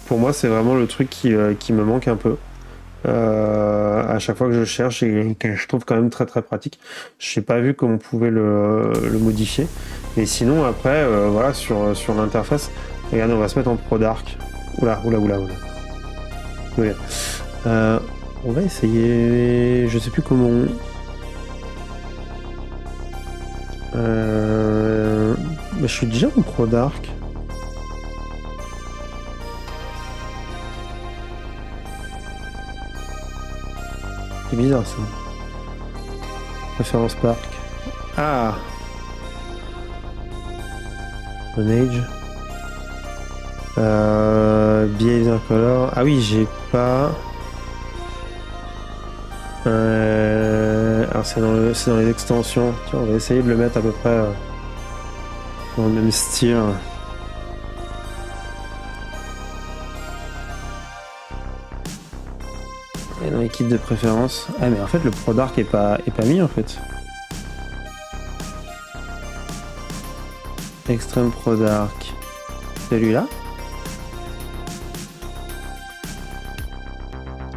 pour moi c'est vraiment le truc qui me manque un peu. À chaque fois que je cherche, et que je trouve quand même très très pratique. Je n'ai pas vu comment on pouvait le modifier. Et sinon après, voilà, sur l'interface, regardez, on va se mettre en ProDark. Oula. On va essayer, je sais plus comment. Je suis déjà en ProDark. C'est bizarre ça. Référence parc. Ah, Manage. Behavior Color. Ah oui, j'ai pas. Alors c'est dans les extensions. Tiens, on va essayer de le mettre à peu près dans le même style. Et dans les kits de préférence. Ah mais en fait le Pro Dark est pas mis en fait. Extreme Pro Dark. Celui-là.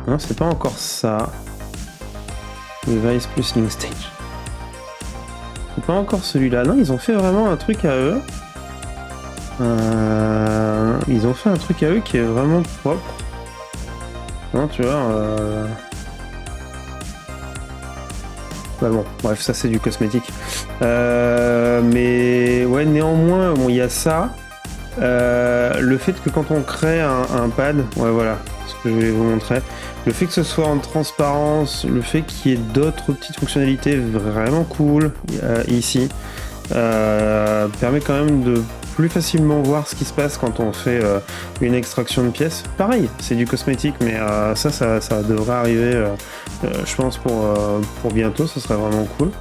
Non, c'est pas encore ça. Device plus Link Stage. C'est pas encore celui-là. Non, ils ont fait vraiment un truc à eux. Ils ont fait un truc à eux qui est vraiment propre. Non, tu vois. Bah bon, bref, ça c'est du cosmétique. Mais ouais, néanmoins, bon, il y a ça. Le fait que quand on crée un pad, ouais, voilà, ce que je vais vous montrer. Le fait que ce soit en transparence, le fait qu'il y ait d'autres petites fonctionnalités vraiment cool ici, permet quand même de plus facilement voir ce qui se passe quand on fait une extraction de pièces. Pareil, c'est du cosmétique, mais ça devrait arriver, je pense, pour bientôt, ça serait vraiment cool.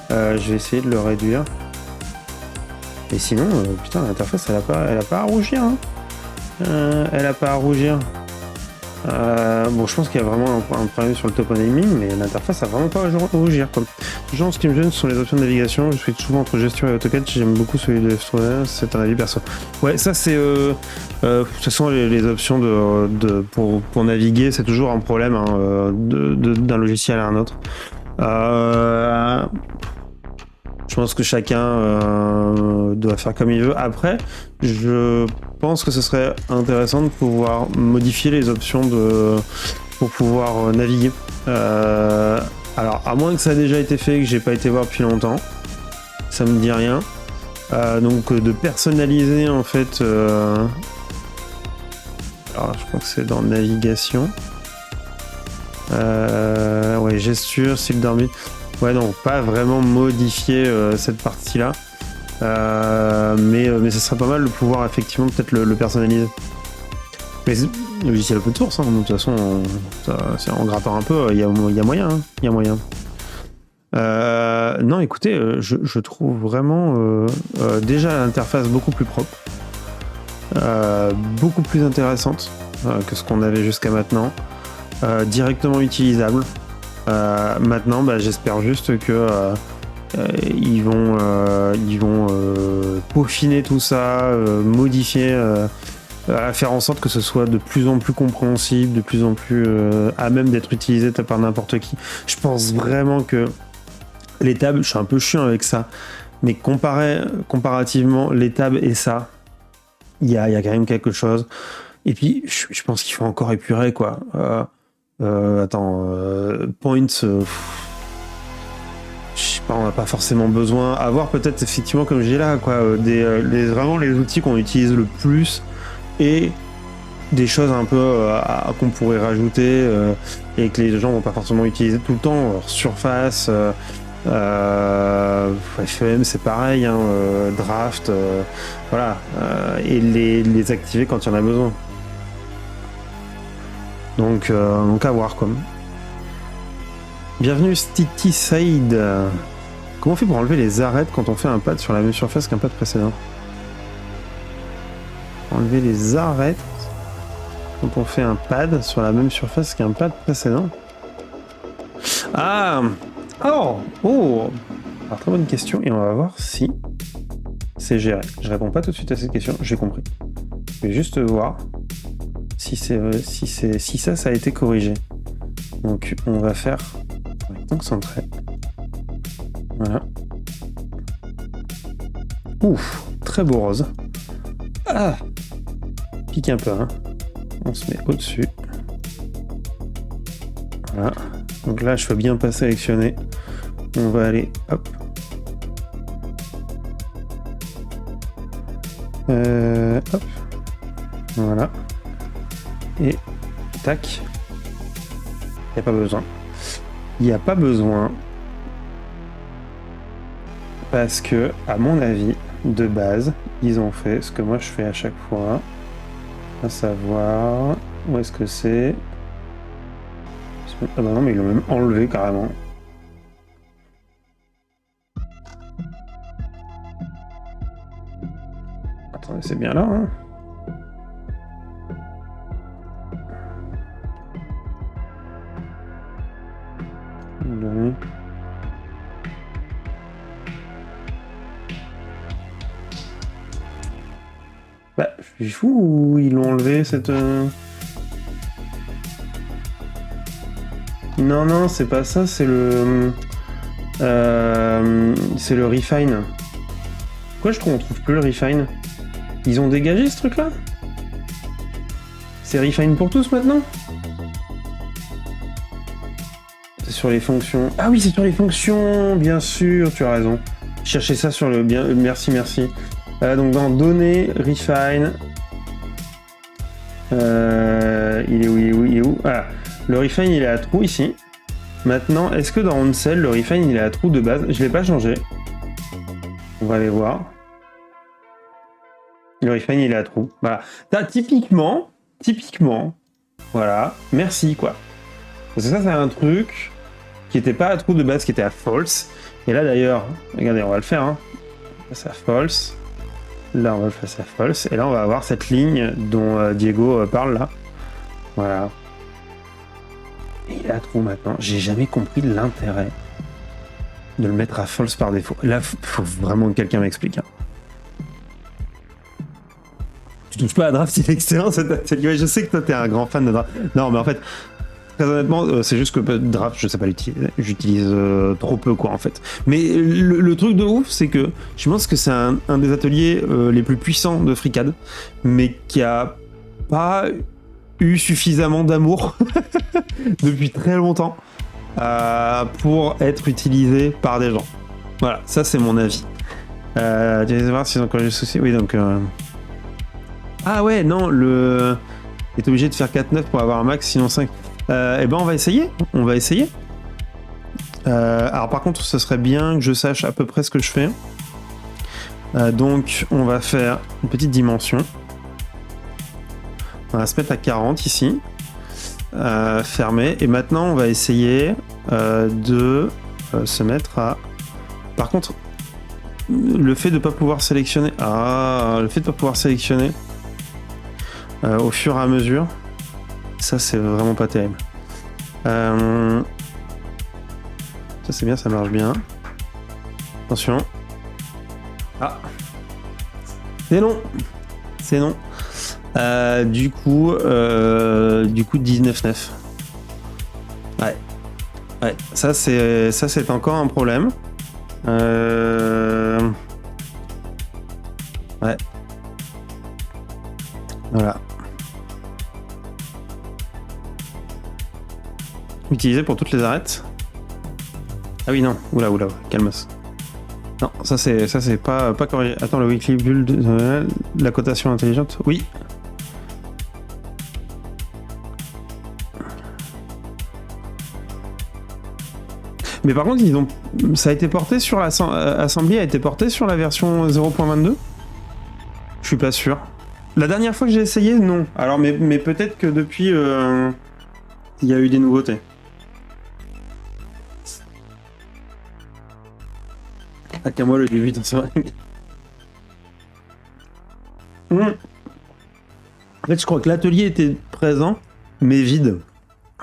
Je vais essayer de le réduire. Et sinon, putain, l'interface, elle a pas à rougir. Hein. Elle a pas à rougir. Bon, je pense qu'il y a vraiment un problème sur le toponaming, mais l'interface a vraiment pas à rougir. Quoi. Genre, ce qui me gêne, ce sont les options de navigation. Je suis souvent entre gestion et AutoCAD. J'aime beaucoup celui de F3, c'est un avis perso. Ouais, ça, c'est. Ce sont les options pour naviguer. C'est toujours un problème hein, d'un logiciel à un autre. Je pense que chacun doit faire comme il veut. Après, je pense que ce serait intéressant de pouvoir modifier les options pour pouvoir naviguer. Alors, à moins que ça ait déjà été fait et que j'ai pas été voir depuis longtemps, ça me dit rien. Donc, de personnaliser en fait. Alors, je crois que c'est dans navigation. Ouais, gesture, style d'arbitre. Ouais, non, pas vraiment modifier cette partie-là. Mais ce serait pas mal de pouvoir effectivement peut-être le personnaliser. Mais le logiciel open source, hein, de toute façon, en grattant un peu, il y a moyen. Hein, y a moyen. Non, écoutez, je trouve vraiment déjà l'interface beaucoup plus propre, beaucoup plus intéressante que ce qu'on avait jusqu'à maintenant, directement utilisable. Maintenant, j'espère juste que ils vont peaufiner tout ça, modifier, faire en sorte que ce soit de plus en plus compréhensible, de plus en plus à même d'être utilisé par n'importe qui. Je pense vraiment que les tables, je suis un peu chiant avec ça, mais comparativement, les tables et ça, il y a quand même quelque chose. Et puis, je pense qu'il faut encore épurer, quoi. Points, je sais pas, on n'a pas forcément besoin. Avoir peut-être effectivement, comme j'ai là, quoi, vraiment les outils qu'on utilise le plus et des choses un peu qu'on pourrait rajouter et que les gens vont pas forcément utiliser tout le temps. Alors, Surface, FEM, c'est pareil, hein, Draft, voilà, et les activer quand il y en a besoin. Donc à voir quoi. Bienvenue Sticky Saïd. Comment on fait pour enlever les arêtes quand on fait un pad sur la même surface qu'un pad précédent? Enlever les arêtes quand on fait un pad sur la même surface qu'un pad précédent? Ah! Oh! Alors, très bonne question et on va voir si c'est géré. Je réponds pas tout de suite à cette question, j'ai compris. Je vais juste voir si ça a été corrigé. Donc on va faire concentré. Voilà. Ouf, très beau rose. Ah, pique un peu, hein. On se met au-dessus. Voilà. Donc là, je fais bien pas sélectionner. On va aller, hop. Hop. Voilà. Et tac. Il n'y a pas besoin. Il n'y a pas besoin. Parce que, à mon avis, de base, ils ont fait ce que moi je fais à chaque fois. À savoir... Où est-ce que c'est? Ah bah non, mais ils l'ont même enlevé carrément. Attendez, c'est bien là, hein? Bah, je suis fou ou ils l'ont enlevé cette... Non, non, c'est pas ça, c'est le... c'est le refine. Pourquoi je trouve qu'on trouve plus le refine? Ils ont dégagé ce truc-là? C'est refine pour tous maintenant? C'est sur les fonctions. Ah oui, c'est sur les fonctions, bien sûr, tu as raison. Cherchez ça sur le... Bien... Merci, merci. Donc dans données, refine... il est où, il est où, il est où? Ah, le refine il est à trou ici. Maintenant, est-ce que dans OnCell, le refine il est à trou de base? Je l'ai pas changé. On va aller voir. Le refine il est à trou. Voilà. Là, typiquement, voilà, merci quoi. Parce que ça c'est un truc qui était pas à trou de base, qui était à false. Et là d'ailleurs, regardez, on va le faire. Hein. C'est à false. Là on va le faire à false. Et là on va avoir cette ligne dont Diego parle là. Voilà. Et il est à trou maintenant. J'ai jamais compris l'intérêt de le mettre à false par défaut. Là, faut vraiment que quelqu'un m'explique. Hein. Tu touches pas à Draft, c'est excellent cet atelier. Je sais que toi t'es un grand fan de Draft. Non, mais en fait, très honnêtement, c'est juste que Draft, je sais pas l'utiliser. J'utilise trop peu, quoi, en fait. Mais le truc de ouf, c'est que je pense que c'est un des ateliers les plus puissants de FreeCAD, mais qui a pas eu suffisamment d'amour depuis très longtemps pour être utilisé par des gens. Voilà, ça c'est mon avis. Tu vas voir s'ils ont encore des soucis. Oui, donc... Ah ouais, non, le... T'es obligé de faire 4-9 pour avoir un max, sinon 5. Eh ben on va essayer. Alors par contre, ce serait bien que je sache à peu près ce que je fais. Donc on va faire une petite dimension. On va se mettre à 40 ici. Fermé. Et maintenant, on va essayer de se mettre à... Par contre, le fait de ne pas pouvoir sélectionner... Ah, le fait de ne pas pouvoir sélectionner au fur et à mesure, ça, c'est vraiment pas terrible. Ça, c'est bien, ça marche bien. Attention. Ah. C'est long. C'est long. Du coup 19-9. Ouais. Ouais, ça c'est encore un problème. Ouais. Voilà. Utilisé pour toutes les arêtes. Ah oui, non. Oula, calmos. Non, ça c'est pas corrigé. Attends, le weekly build, la cotation intelligente. Oui. Mais par contre, ça a été porté sur Assembly a été porté sur la version 0.22. Je suis pas sûr. La dernière fois que j'ai essayé, non. Alors, mais peut-être que depuis, il y a eu des nouveautés. Ah, qu'à moi le début, c'est vrai. En fait, je crois que l'atelier était présent, mais vide.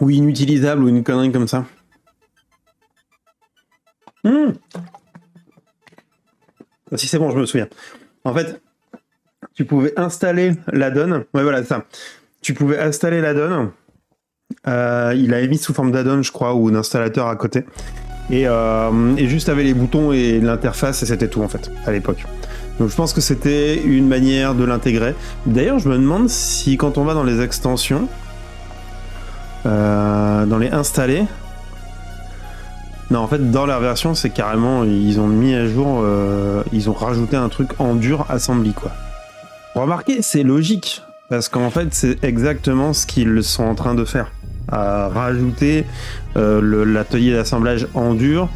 Ou inutilisable, ou une connerie comme ça. Si c'est bon, je me souviens. En fait, tu pouvais installer l'add-on. Ouais, voilà, ça. Tu pouvais installer l'add-on. Il l'avait mis sous forme d'add-on, je crois, ou d'installateur à côté. Et juste avec les boutons et l'interface, et c'était tout, en fait, à l'époque. Donc je pense que c'était une manière de l'intégrer. D'ailleurs, je me demande si quand on va dans les extensions, dans les installer... Non, en fait, dans leur version, c'est carrément, ils ont mis à jour, ils ont rajouté un truc en dur assembly, quoi. Remarquez, c'est logique, parce qu'en fait, c'est exactement ce qu'ils sont en train de faire. Rajouter l'atelier d'assemblage en dur,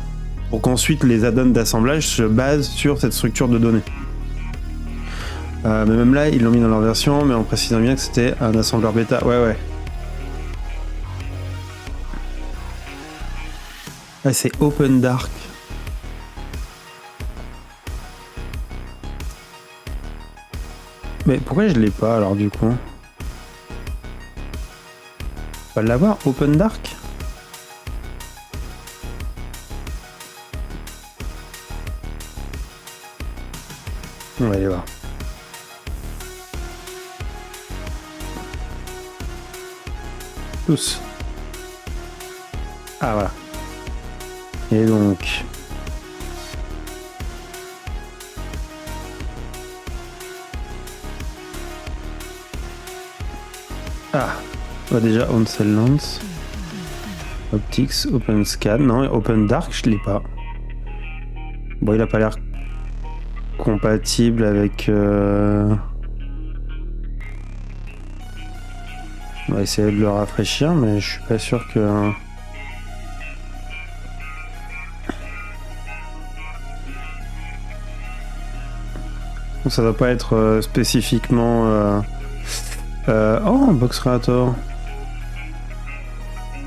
pour qu'ensuite les add-ons d'assemblage se basent sur cette structure de données. Mais même là, ils l'ont mis dans leur version, mais en précisant bien que c'était un assembleur bêta. Ouais. Ouais, c'est Open Dark. Mais pourquoi je l'ai pas alors du coup? On va l'avoir, Open Dark? On va aller voir. Tous. Ah voilà. Et donc... Ah, bah déjà on-cell lens, optics, open scan, non, open dark je l'ai pas. Bon, il a pas l'air compatible avec. On va essayer de le rafraîchir, mais je suis pas sûr que. Bon, ça doit pas être spécifiquement. Oh, Box Creator.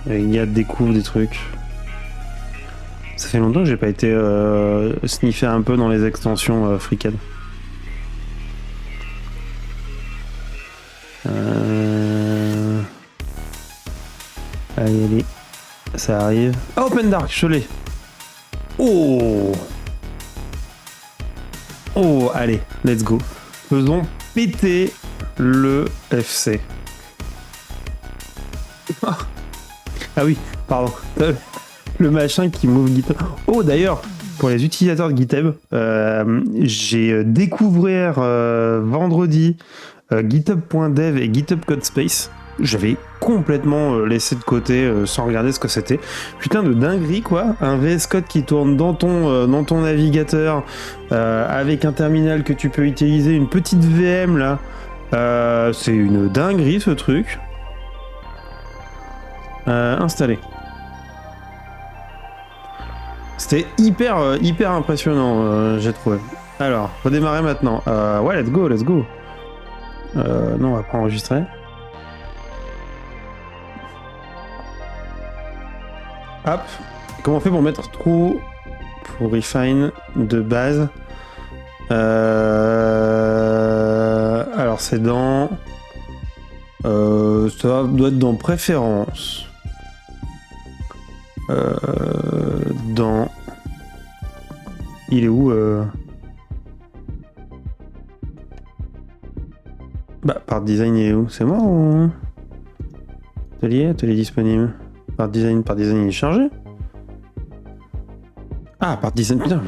Il y a découvre des trucs. Ça fait longtemps que j'ai pas été sniffer un peu dans les extensions FreeCAD. Allez, ça arrive. Ah, Open Dark, je l'ai. Oh, allez, let's go. Faisons péter le FC. Ah oui, pardon. Le machin qui m'ouvre GitHub. Oh, d'ailleurs, pour les utilisateurs de GitHub, j'ai découvert vendredi GitHub.dev et GitHub Codespace. J'avais complètement laissé de côté sans regarder ce que c'était. Putain de dinguerie, quoi. Un VS Code qui tourne dans ton navigateur avec un terminal que tu peux utiliser, une petite VM là. C'est une dinguerie ce truc. Installé. C'était hyper impressionnant, j'ai trouvé. Alors, redémarrer maintenant. Ouais, let's go. Non, on va pas enregistrer. Hop. Comment on fait pour mettre trop pour refine de base? Alors c'est dans... ça doit être dans préférences. Dans... Il est où Bah, par design, il est où? C'est moi ou... Atelier disponible. Par design, il est chargé. Ah, par design, putain.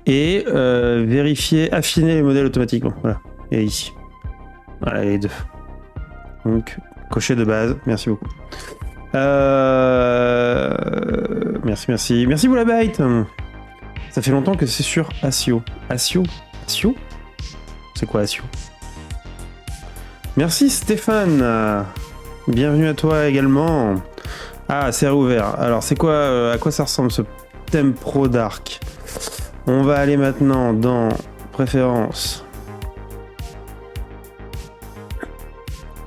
Et vérifier, affiner les modèles automatiquement. Voilà. Et ici. Voilà, les deux. Donc, cocher de base. Merci beaucoup. Merci. Merci Boulabyte. Ça fait longtemps que c'est sur Asio. Asio? C'est quoi Asio? Merci Stéphane. Bienvenue à toi également. Ah, c'est réouvert. Alors, c'est quoi, à quoi ça ressemble ce thème Pro Dark? On va aller maintenant dans Préférences.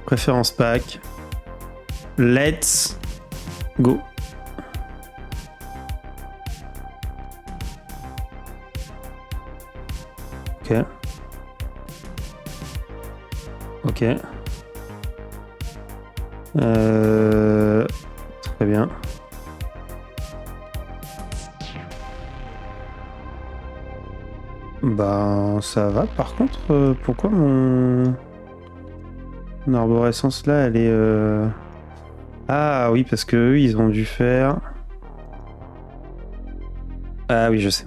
Préférences pack. Let's go. Ok. Très bien. Bah, ça va. Par contre, pourquoi mon arborescence là, elle est... Ah oui, parce que eux, ils ont dû faire... Ah oui, je sais.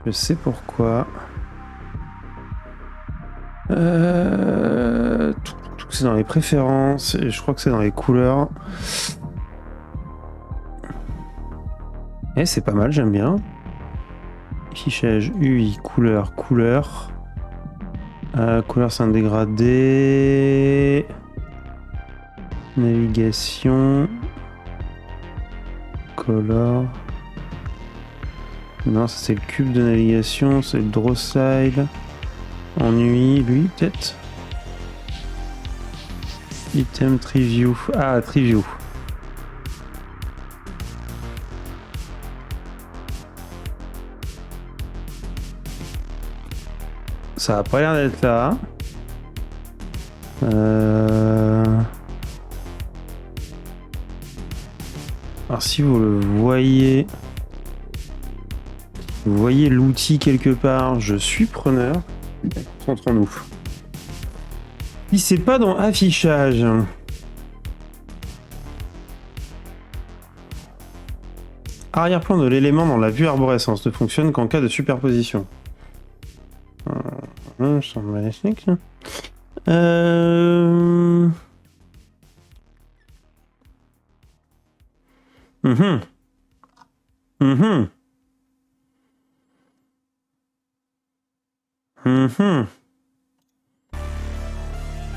Je sais pourquoi. C'est dans les préférences et je crois que c'est dans les couleurs. Et c'est pas mal, j'aime bien. Fichage UI, couleur. Couleur, c'est un dégradé. Navigation. Color. Non, ça c'est le cube de navigation, c'est le draw side. Ennui, lui, peut-être. Item Triview. Ah, Triview. Ça a pas l'air d'être là. Alors si vous le voyez... Vous voyez l'outil quelque part, je suis preneur. Concentrons-nous. Si c'est pas dans affichage... Arrière-plan de l'élément dans la vue arborescence ne fonctionne qu'en cas de superposition. Magnifique.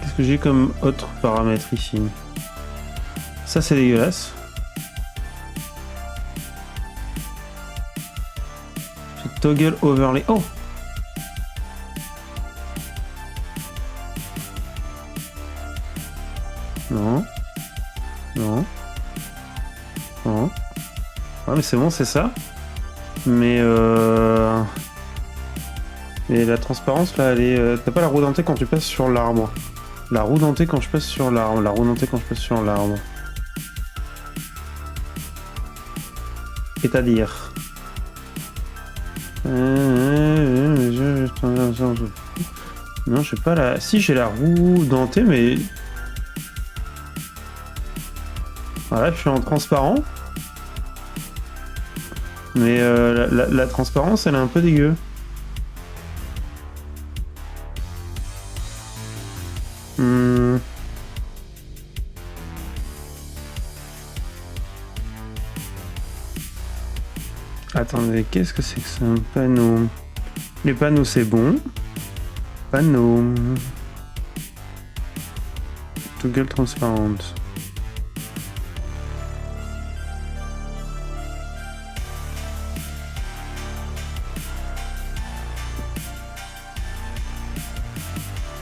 Qu'est-ce que j'ai comme autre paramètre ici? Ça c'est dégueulasse. J'ai toggle overlay. Oh! Non. Non. Non. Ouais mais c'est bon, c'est ça. Mais la transparence là, elle est. T'as pas la roue dentée quand tu passes sur l'arbre. La roue dentée quand je passe sur l'arbre. La roue dentée quand je passe sur l'arbre. C'est-à-dire. Non, je sais pas la. Si j'ai la roue dentée, mais. Voilà, je suis en transparent. Mais la transparence, elle est un peu dégueu. Attendez, qu'est-ce que c'est que ça? Un panneau. Les panneaux, c'est bon. Panneau. Toggle transparente.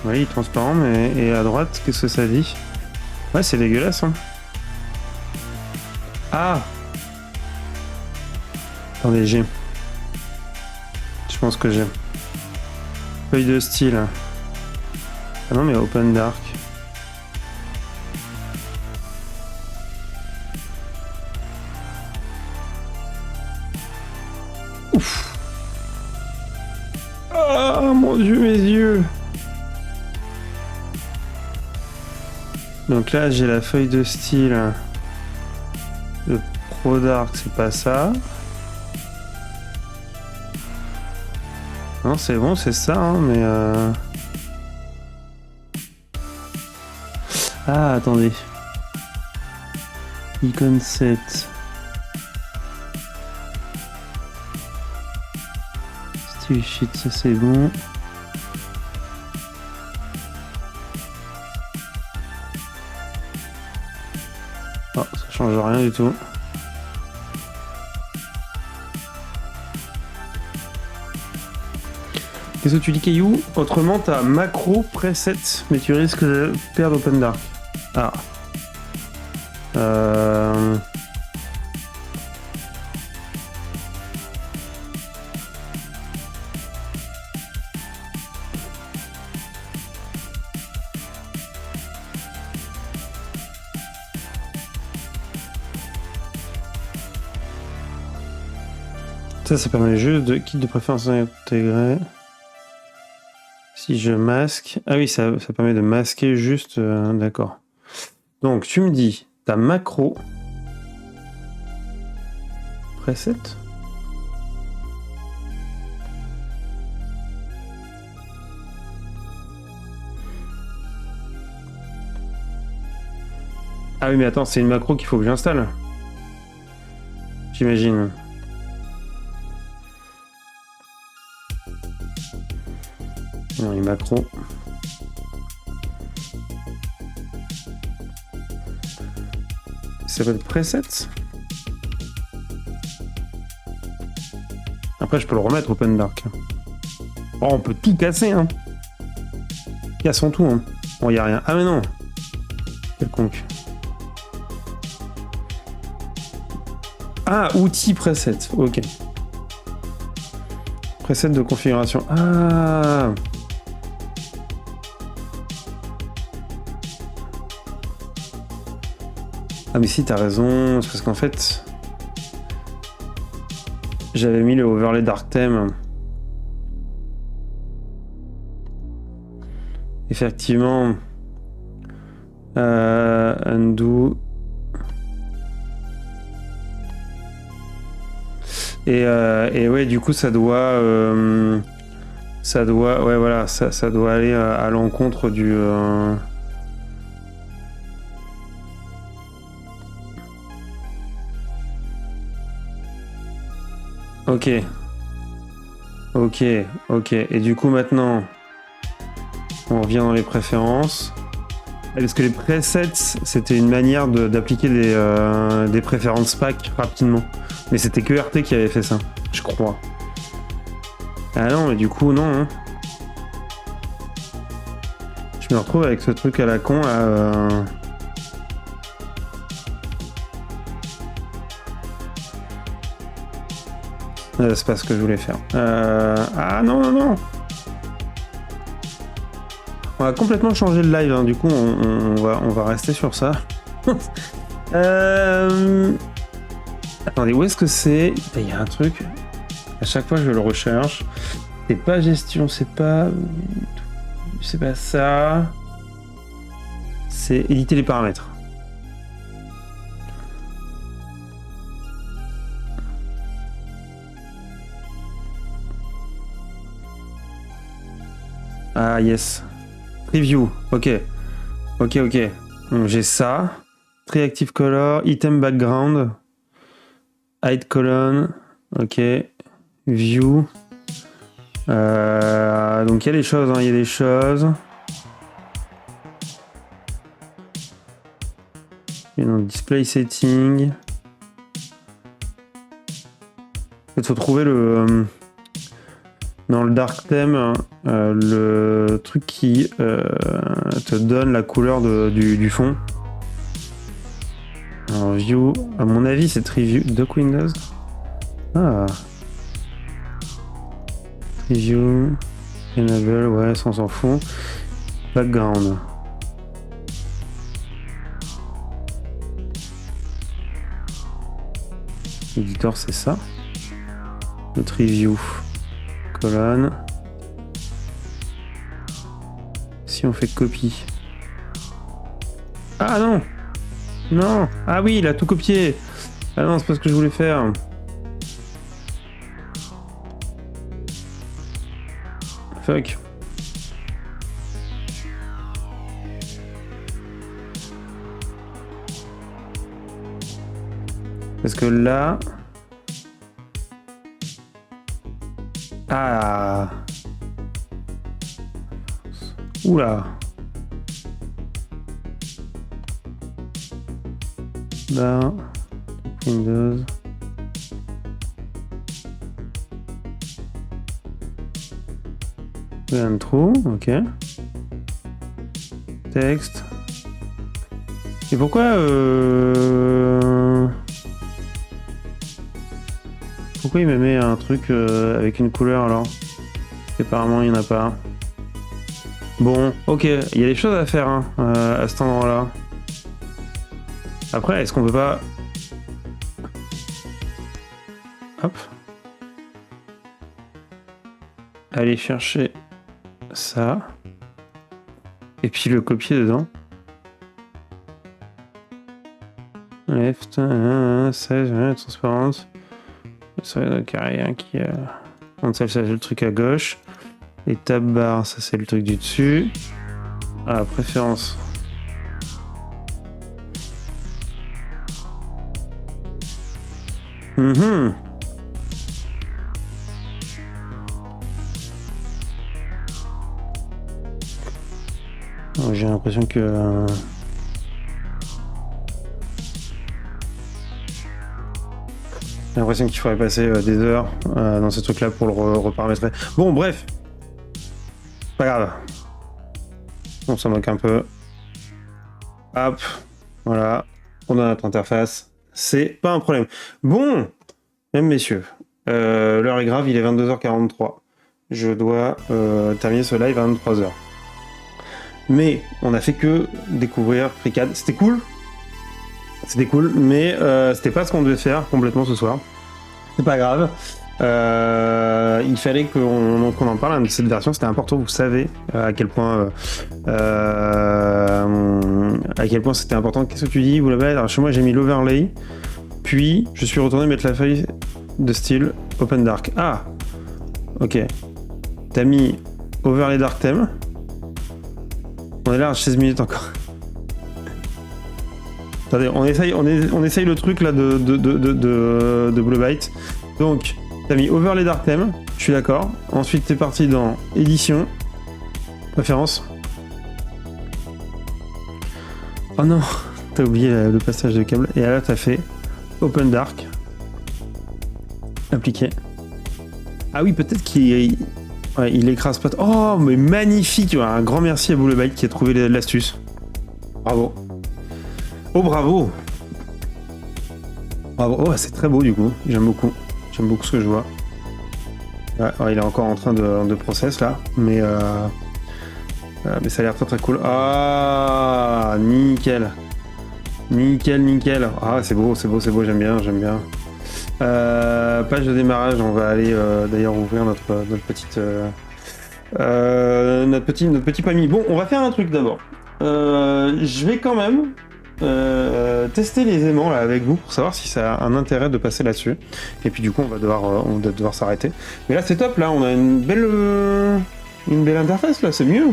Oui, il est transparent, mais et à droite, qu'est-ce que ça dit? Ouais, c'est dégueulasse, hein. Ah! Attendez, j'ai. Je pense que j'ai. Feuille de style. Ah non, mais Open Dark. Ouf! Ah, mon Dieu, mes yeux! Donc là, j'ai la feuille de style. Le Pro Dark, c'est pas ça. Non, c'est bon, c'est ça, hein, mais... Ah, attendez. Icon 7. Style sheet, ça c'est bon. Oh, ça change rien du tout. Qu'est-ce que tu dis, Caillou? Autrement, t'as macro preset, mais tu risques de perdre Open Dark. Ah. Ça permet juste de kit de préférence intégré. Si je masque... Ah oui, ça permet de masquer juste... D'accord. Donc, tu me dis, ta macro... Preset. Ah oui, mais attends, c'est une macro qu'il faut que j'installe. J'imagine. Non, les macros. Ça s'appelle preset. Après, je peux le remettre Open Dark. Oh, on peut tout casser, hein. Cassons tout, hein. Bon, y a rien. Ah mais non. Quelconque. Ah, outils preset. Ok. Preset de configuration. Ah. Ah mais si, t'as raison. C'est parce qu'en fait, j'avais mis le overlay dark theme. Effectivement. Undo. Et ouais, du coup, ça doit, ouais, voilà, ça doit aller à l'encontre du. Ok. Et du coup, maintenant, on revient dans les préférences. Parce que les presets, c'était une manière d'appliquer des préférences pack rapidement. Mais c'était que RT qui avait fait ça, je crois. Ah non, mais du coup, non. Hein. Je me retrouve avec ce truc à la con là. C'est pas ce que je voulais faire. Ah non. On va complètement changer le live, hein. Du coup on va rester sur ça. Attendez, où est-ce que c'est? Il y a un truc, à chaque fois je le recherche. C'est pas gestion, c'est pas ça. C'est éditer les paramètres. Ah yes. Preview, ok. Donc j'ai ça. Triactive color, item background, hide colon, ok. View. Donc il y a des choses, hein, Et donc display setting. Il faut trouver dans le dark theme le truc qui te donne la couleur du fond. Alors view, à mon avis c'est Triview, Dock Windows. Ah. Triview, enable, ouais, ça on s'en fout. Background. Editor c'est ça. Le Triview. Colonne. Si on fait copie. Ah non. Non. Ah oui, il a tout copié. Ah non, c'est pas ce que je voulais faire. Fuck. Parce que là... Ah. Oula. Là. Windows. Intro, ok. Texte. Et pourquoi pourquoi il me met un truc avec une couleur alors? Apparemment il n'y en a pas. Bon, ok, il y a des choses à faire hein, à cet endroit-là. Après, est-ce qu'on peut pas... Hop. Aller chercher ça. Et puis le copier dedans. Left, 16, transparence. C'est le carré hein, qui a... Ça c'est le truc à gauche. Et tab bar, ça c'est le truc du dessus. Ah, préférence. J'ai l'impression que... J'ai l'impression qu'il faudrait passer des heures dans ce truc-là pour le reparamétrer. Bon, bref. Pas grave. On s'en moque un peu. Hop, voilà. On a notre interface. C'est pas un problème. Bon, mesdames, messieurs, l'heure est grave, il est 22h43. Je dois terminer ce live à 23h. Mais on a fait que découvrir FreeCAD. C'était cool. C'était cool, mais c'était pas ce qu'on devait faire complètement ce soir. C'est pas grave. Il fallait qu'on en parle de cette version, c'était important, vous savez à quel point c'était important. Qu'est-ce que tu dis, vous l'avez? Alors chez moi j'ai mis l'overlay, puis je suis retourné mettre la feuille de style Open Dark. Ah, ok. T'as mis overlay dark theme. On est là à 16 minutes encore. Attendez, on essaye le truc là de Blue Byte. Donc, t'as mis overlay dark theme, je suis d'accord. Ensuite, t'es parti dans édition, préférence. Oh non, t'as oublié le passage de câble. Et là, t'as fait open dark, appliqué. Ah oui, peut-être qu'il écrase pas. Oh, mais magnifique! Un grand merci à Blue Byte qui a trouvé l'astuce. Bravo. Oh, bravo! Bravo. Oh, c'est très beau du coup. J'aime beaucoup. J'aime beaucoup ce que je vois. Ouais, il est encore en train de process là, mais ça a l'air très très cool. Ah, nickel. Nickel. Ah, c'est beau, j'aime bien. Page de démarrage, on va aller d'ailleurs ouvrir notre petit PAMI. Bon, on va faire un truc d'abord. Je vais quand même tester les aimants là avec vous pour savoir si ça a un intérêt de passer là-dessus. Et puis du coup on va devoir s'arrêter. Mais là c'est top, là on a une belle interface là, c'est mieux.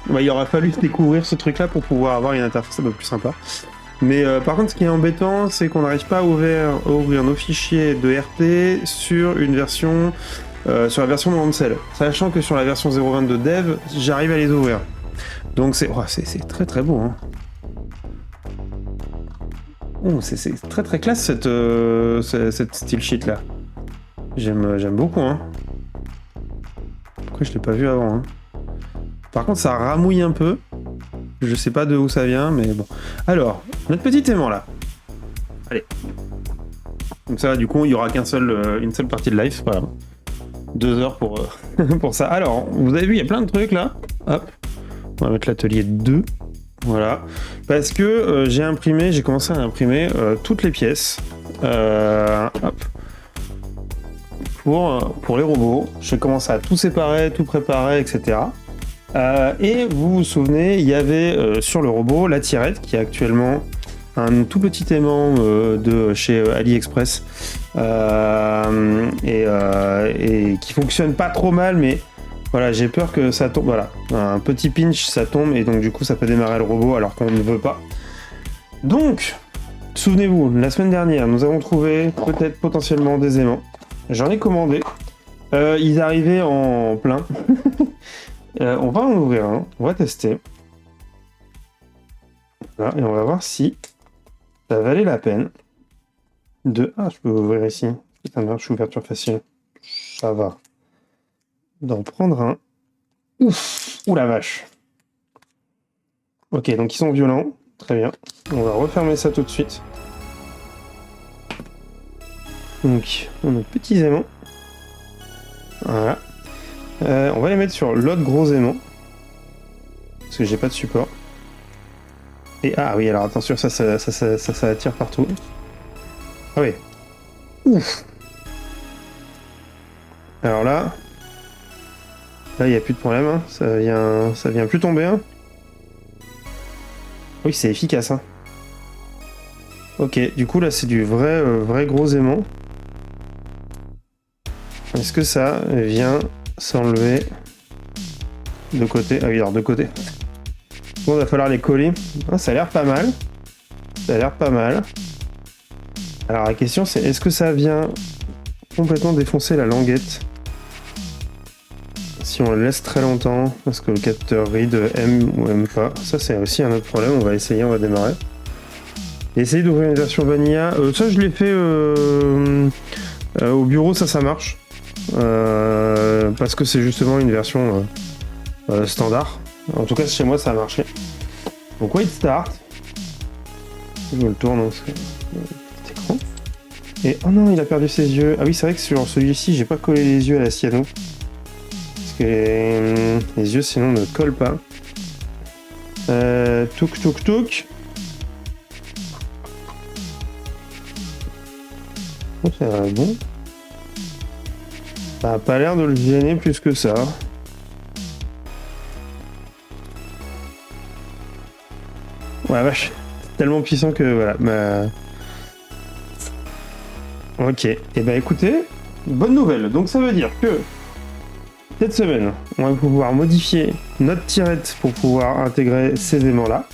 Bah, il aura fallu découvrir ce truc là pour pouvoir avoir une interface un peu plus sympa. Mais par contre ce qui est embêtant c'est qu'on n'arrive pas à ouvrir nos fichiers de RP sur une version sur la version de Ansel. Sachant que sur la version 0.22 dev j'arrive à les ouvrir. Donc c'est très très beau hein. Oh, c'est très très classe cette style sheet là. J'aime beaucoup hein. Pourquoi je l'ai pas vu avant hein. Par contre ça ramouille un peu. Je sais pas de où ça vient mais bon. Alors, notre petit aimant là. Allez. Comme ça du coup il y aura une seule partie de live, c'est pas grave. 2 heures pour, pour ça. Alors, vous avez vu il y a plein de trucs là. Hop. On va mettre l'atelier 2. Voilà, parce que j'ai commencé à imprimer toutes les pièces hop, pour les robots. J'ai commencé à tout séparer, tout préparer, etc. Et vous vous souvenez, il y avait sur le robot la tirette qui est actuellement un tout petit aimant de chez AliExpress et qui fonctionne pas trop mal, mais voilà, j'ai peur que ça tombe, voilà, un petit pinch, ça tombe, et donc du coup ça peut démarrer le robot alors qu'on ne veut pas. Donc, souvenez-vous, la semaine dernière, nous avons trouvé peut-être potentiellement des aimants. J'en ai commandé, ils arrivaient en plein. On va en ouvrir un, on va tester. Voilà, et on va voir si ça valait la peine de... Ah, je peux ouvrir ici. Putain, je suis ouverture facile. Ça va. D'en prendre un. Ouf! Ouh la vache! Ok, donc ils sont violents. Très bien. On va refermer ça tout de suite. Donc, on a nos petits aimants. Voilà. On va les mettre sur l'autre gros aimant. Parce que j'ai pas de support. Et ah oui, alors attention, ça attire partout. Ah oui. Ouf! Alors là... Là, il n'y a plus de problème, hein. Ça vient plus tomber. Hein. Oui, c'est efficace. Hein. Ok, du coup, là, c'est du vrai gros aimant. Est-ce que ça vient s'enlever de côté? Ah oui, alors de côté. Bon, il va falloir les coller. Ah, ça a l'air pas mal. Alors, la question, c'est est-ce que ça vient complètement défoncer la languette? Si on le laisse très longtemps, parce que le capteur read aime ou aime pas, ça c'est aussi un autre problème, on va essayer, on va démarrer. Et essayer d'ouvrir une version vanilla, ça je l'ai fait au bureau, ça marche. Parce que c'est justement une version standard. En tout cas, chez moi, ça a marché. Donc, wait start. Je le tourne en petit écran. Et oh non, il a perdu ses yeux. Ah oui, c'est vrai que sur celui-ci, j'ai pas collé les yeux à la cyano. Parce que les yeux, sinon, ne collent pas. Touk, touk, touk. Oh, ça va bon. Ça a pas l'air de le gêner plus que ça. Ouais, vache. C'est tellement puissant que voilà. Ok. Et bah écoutez, bonne nouvelle. Donc ça veut dire que cette semaine, on va pouvoir modifier notre tirette pour pouvoir intégrer ces aimants-là.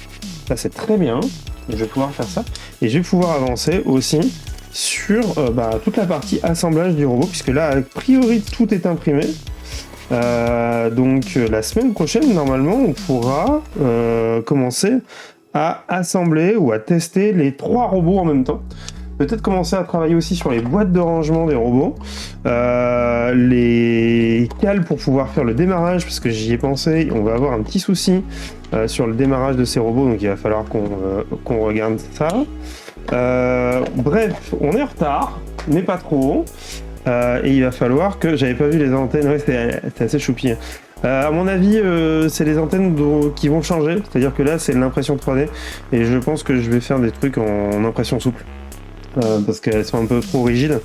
Ça, c'est très bien. Je vais pouvoir faire ça. Et je vais pouvoir avancer aussi sur toute la partie assemblage du robot, puisque là, a priori, tout est imprimé. Donc, la semaine prochaine, normalement, on pourra commencer à assembler ou à tester les 3 robots en même temps. Peut-être commencer à travailler aussi sur les boîtes de rangement des robots, les cales pour pouvoir faire le démarrage, parce que j'y ai pensé, on va avoir un petit souci sur le démarrage de ces robots, donc il va falloir qu'on regarde ça. Bref, on est en retard, mais pas trop, et il va falloir que... J'avais pas vu les antennes, ouais, c'était assez choupi. À mon avis, c'est les antennes qui vont changer, c'est-à-dire que là c'est l'impression 3D, et je pense que je vais faire des trucs en impression souple. Parce qu'elles sont un peu trop rigides.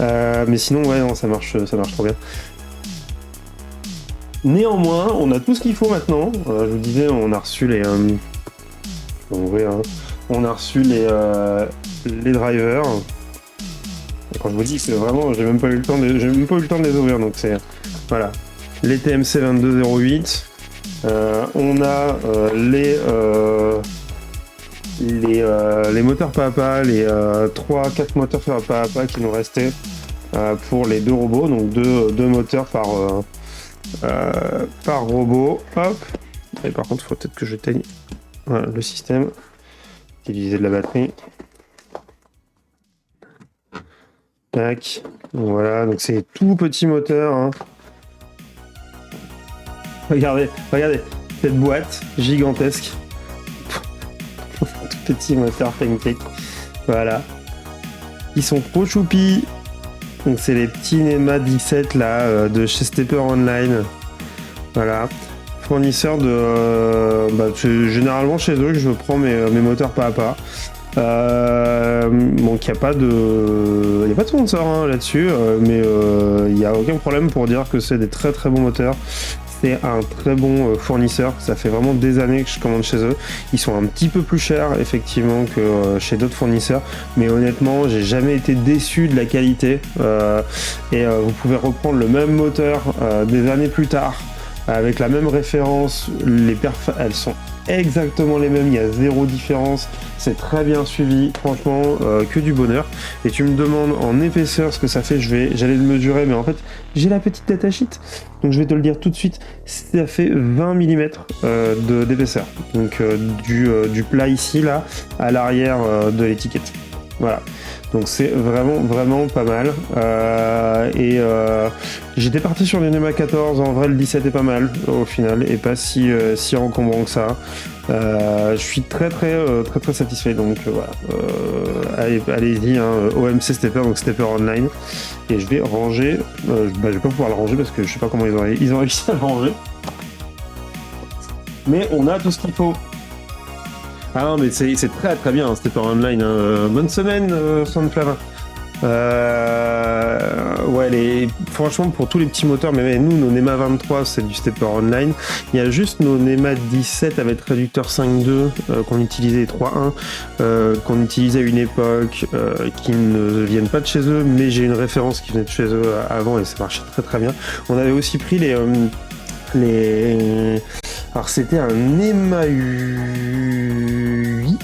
Mais sinon, ouais, non, ça marche trop bien. Néanmoins, on a tout ce qu'il faut maintenant. Je vous disais, on a reçu les... on a reçu les drivers. Et quand je vous dis que vraiment, j'ai même pas eu le temps de les ouvrir. Donc c'est... Voilà. Les TMC 2208. On a les moteurs Papa, les 3-4 moteurs Papa qui nous restaient pour les 2 robots, donc 2 moteurs par robot. Hop. Et par contre, il faut peut-être que j'éteigne le système, utiliser de la batterie. Tac. Donc voilà, donc c'est tout petit moteur. Hein. Regardez cette boîte gigantesque. Tout petit moteur pancake. Voilà. Ils sont trop choupis. Donc c'est les petits NEMA 17 là de chez Stepper Online. Voilà. Fournisseur de... généralement chez eux que je prends mes moteurs pas à pas. Donc il n'y a pas de sponsor hein, là-dessus, mais il n'y a aucun problème pour dire que c'est des très très bons moteurs. C'est un très bon fournisseur, ça fait vraiment des années que je commande chez eux. Ils sont un petit peu plus chers effectivement que chez d'autres fournisseurs, mais honnêtement j'ai jamais été déçu de la qualité. Vous pouvez reprendre le même moteur des années plus tard, avec la même référence, les perfs elles sont exactement les mêmes, il y a 0 différence, c'est très bien suivi, franchement que du bonheur. Et tu me demandes en épaisseur ce que ça fait, j'allais le mesurer, mais en fait j'ai la petite datasheet, donc je vais te le dire tout de suite, ça fait 20 mm d'épaisseur, donc du plat ici là à l'arrière de l'étiquette, voilà. Donc c'est vraiment pas mal. J'étais parti sur les NEMA 14, en vrai le 17 est pas mal au final et pas si encombrant que ça. Je suis très satisfait, donc voilà. Allez-y, hein, OMC Stepper, donc Stepper Online. Et je vais ranger, je vais pas pouvoir le ranger parce que je sais pas comment ils ont réussi à le ranger. Mais on a tout ce qu'il faut. Ah non, mais c'est très très bien, Stepper Online. Hein. Bonne semaine, Sunflame. Ouais, franchement, pour tous les petits moteurs, mais nous, nos NEMA 23, c'est du Stepper Online. Il y a juste nos NEMA 17 avec réducteur 5.2 qu'on utilisait, 3.1, qu'on utilisait à une époque, qui ne viennent pas de chez eux, mais j'ai une référence qui venait de chez eux avant et ça marchait très très bien. On avait aussi pris les alors c'était un NEMA 8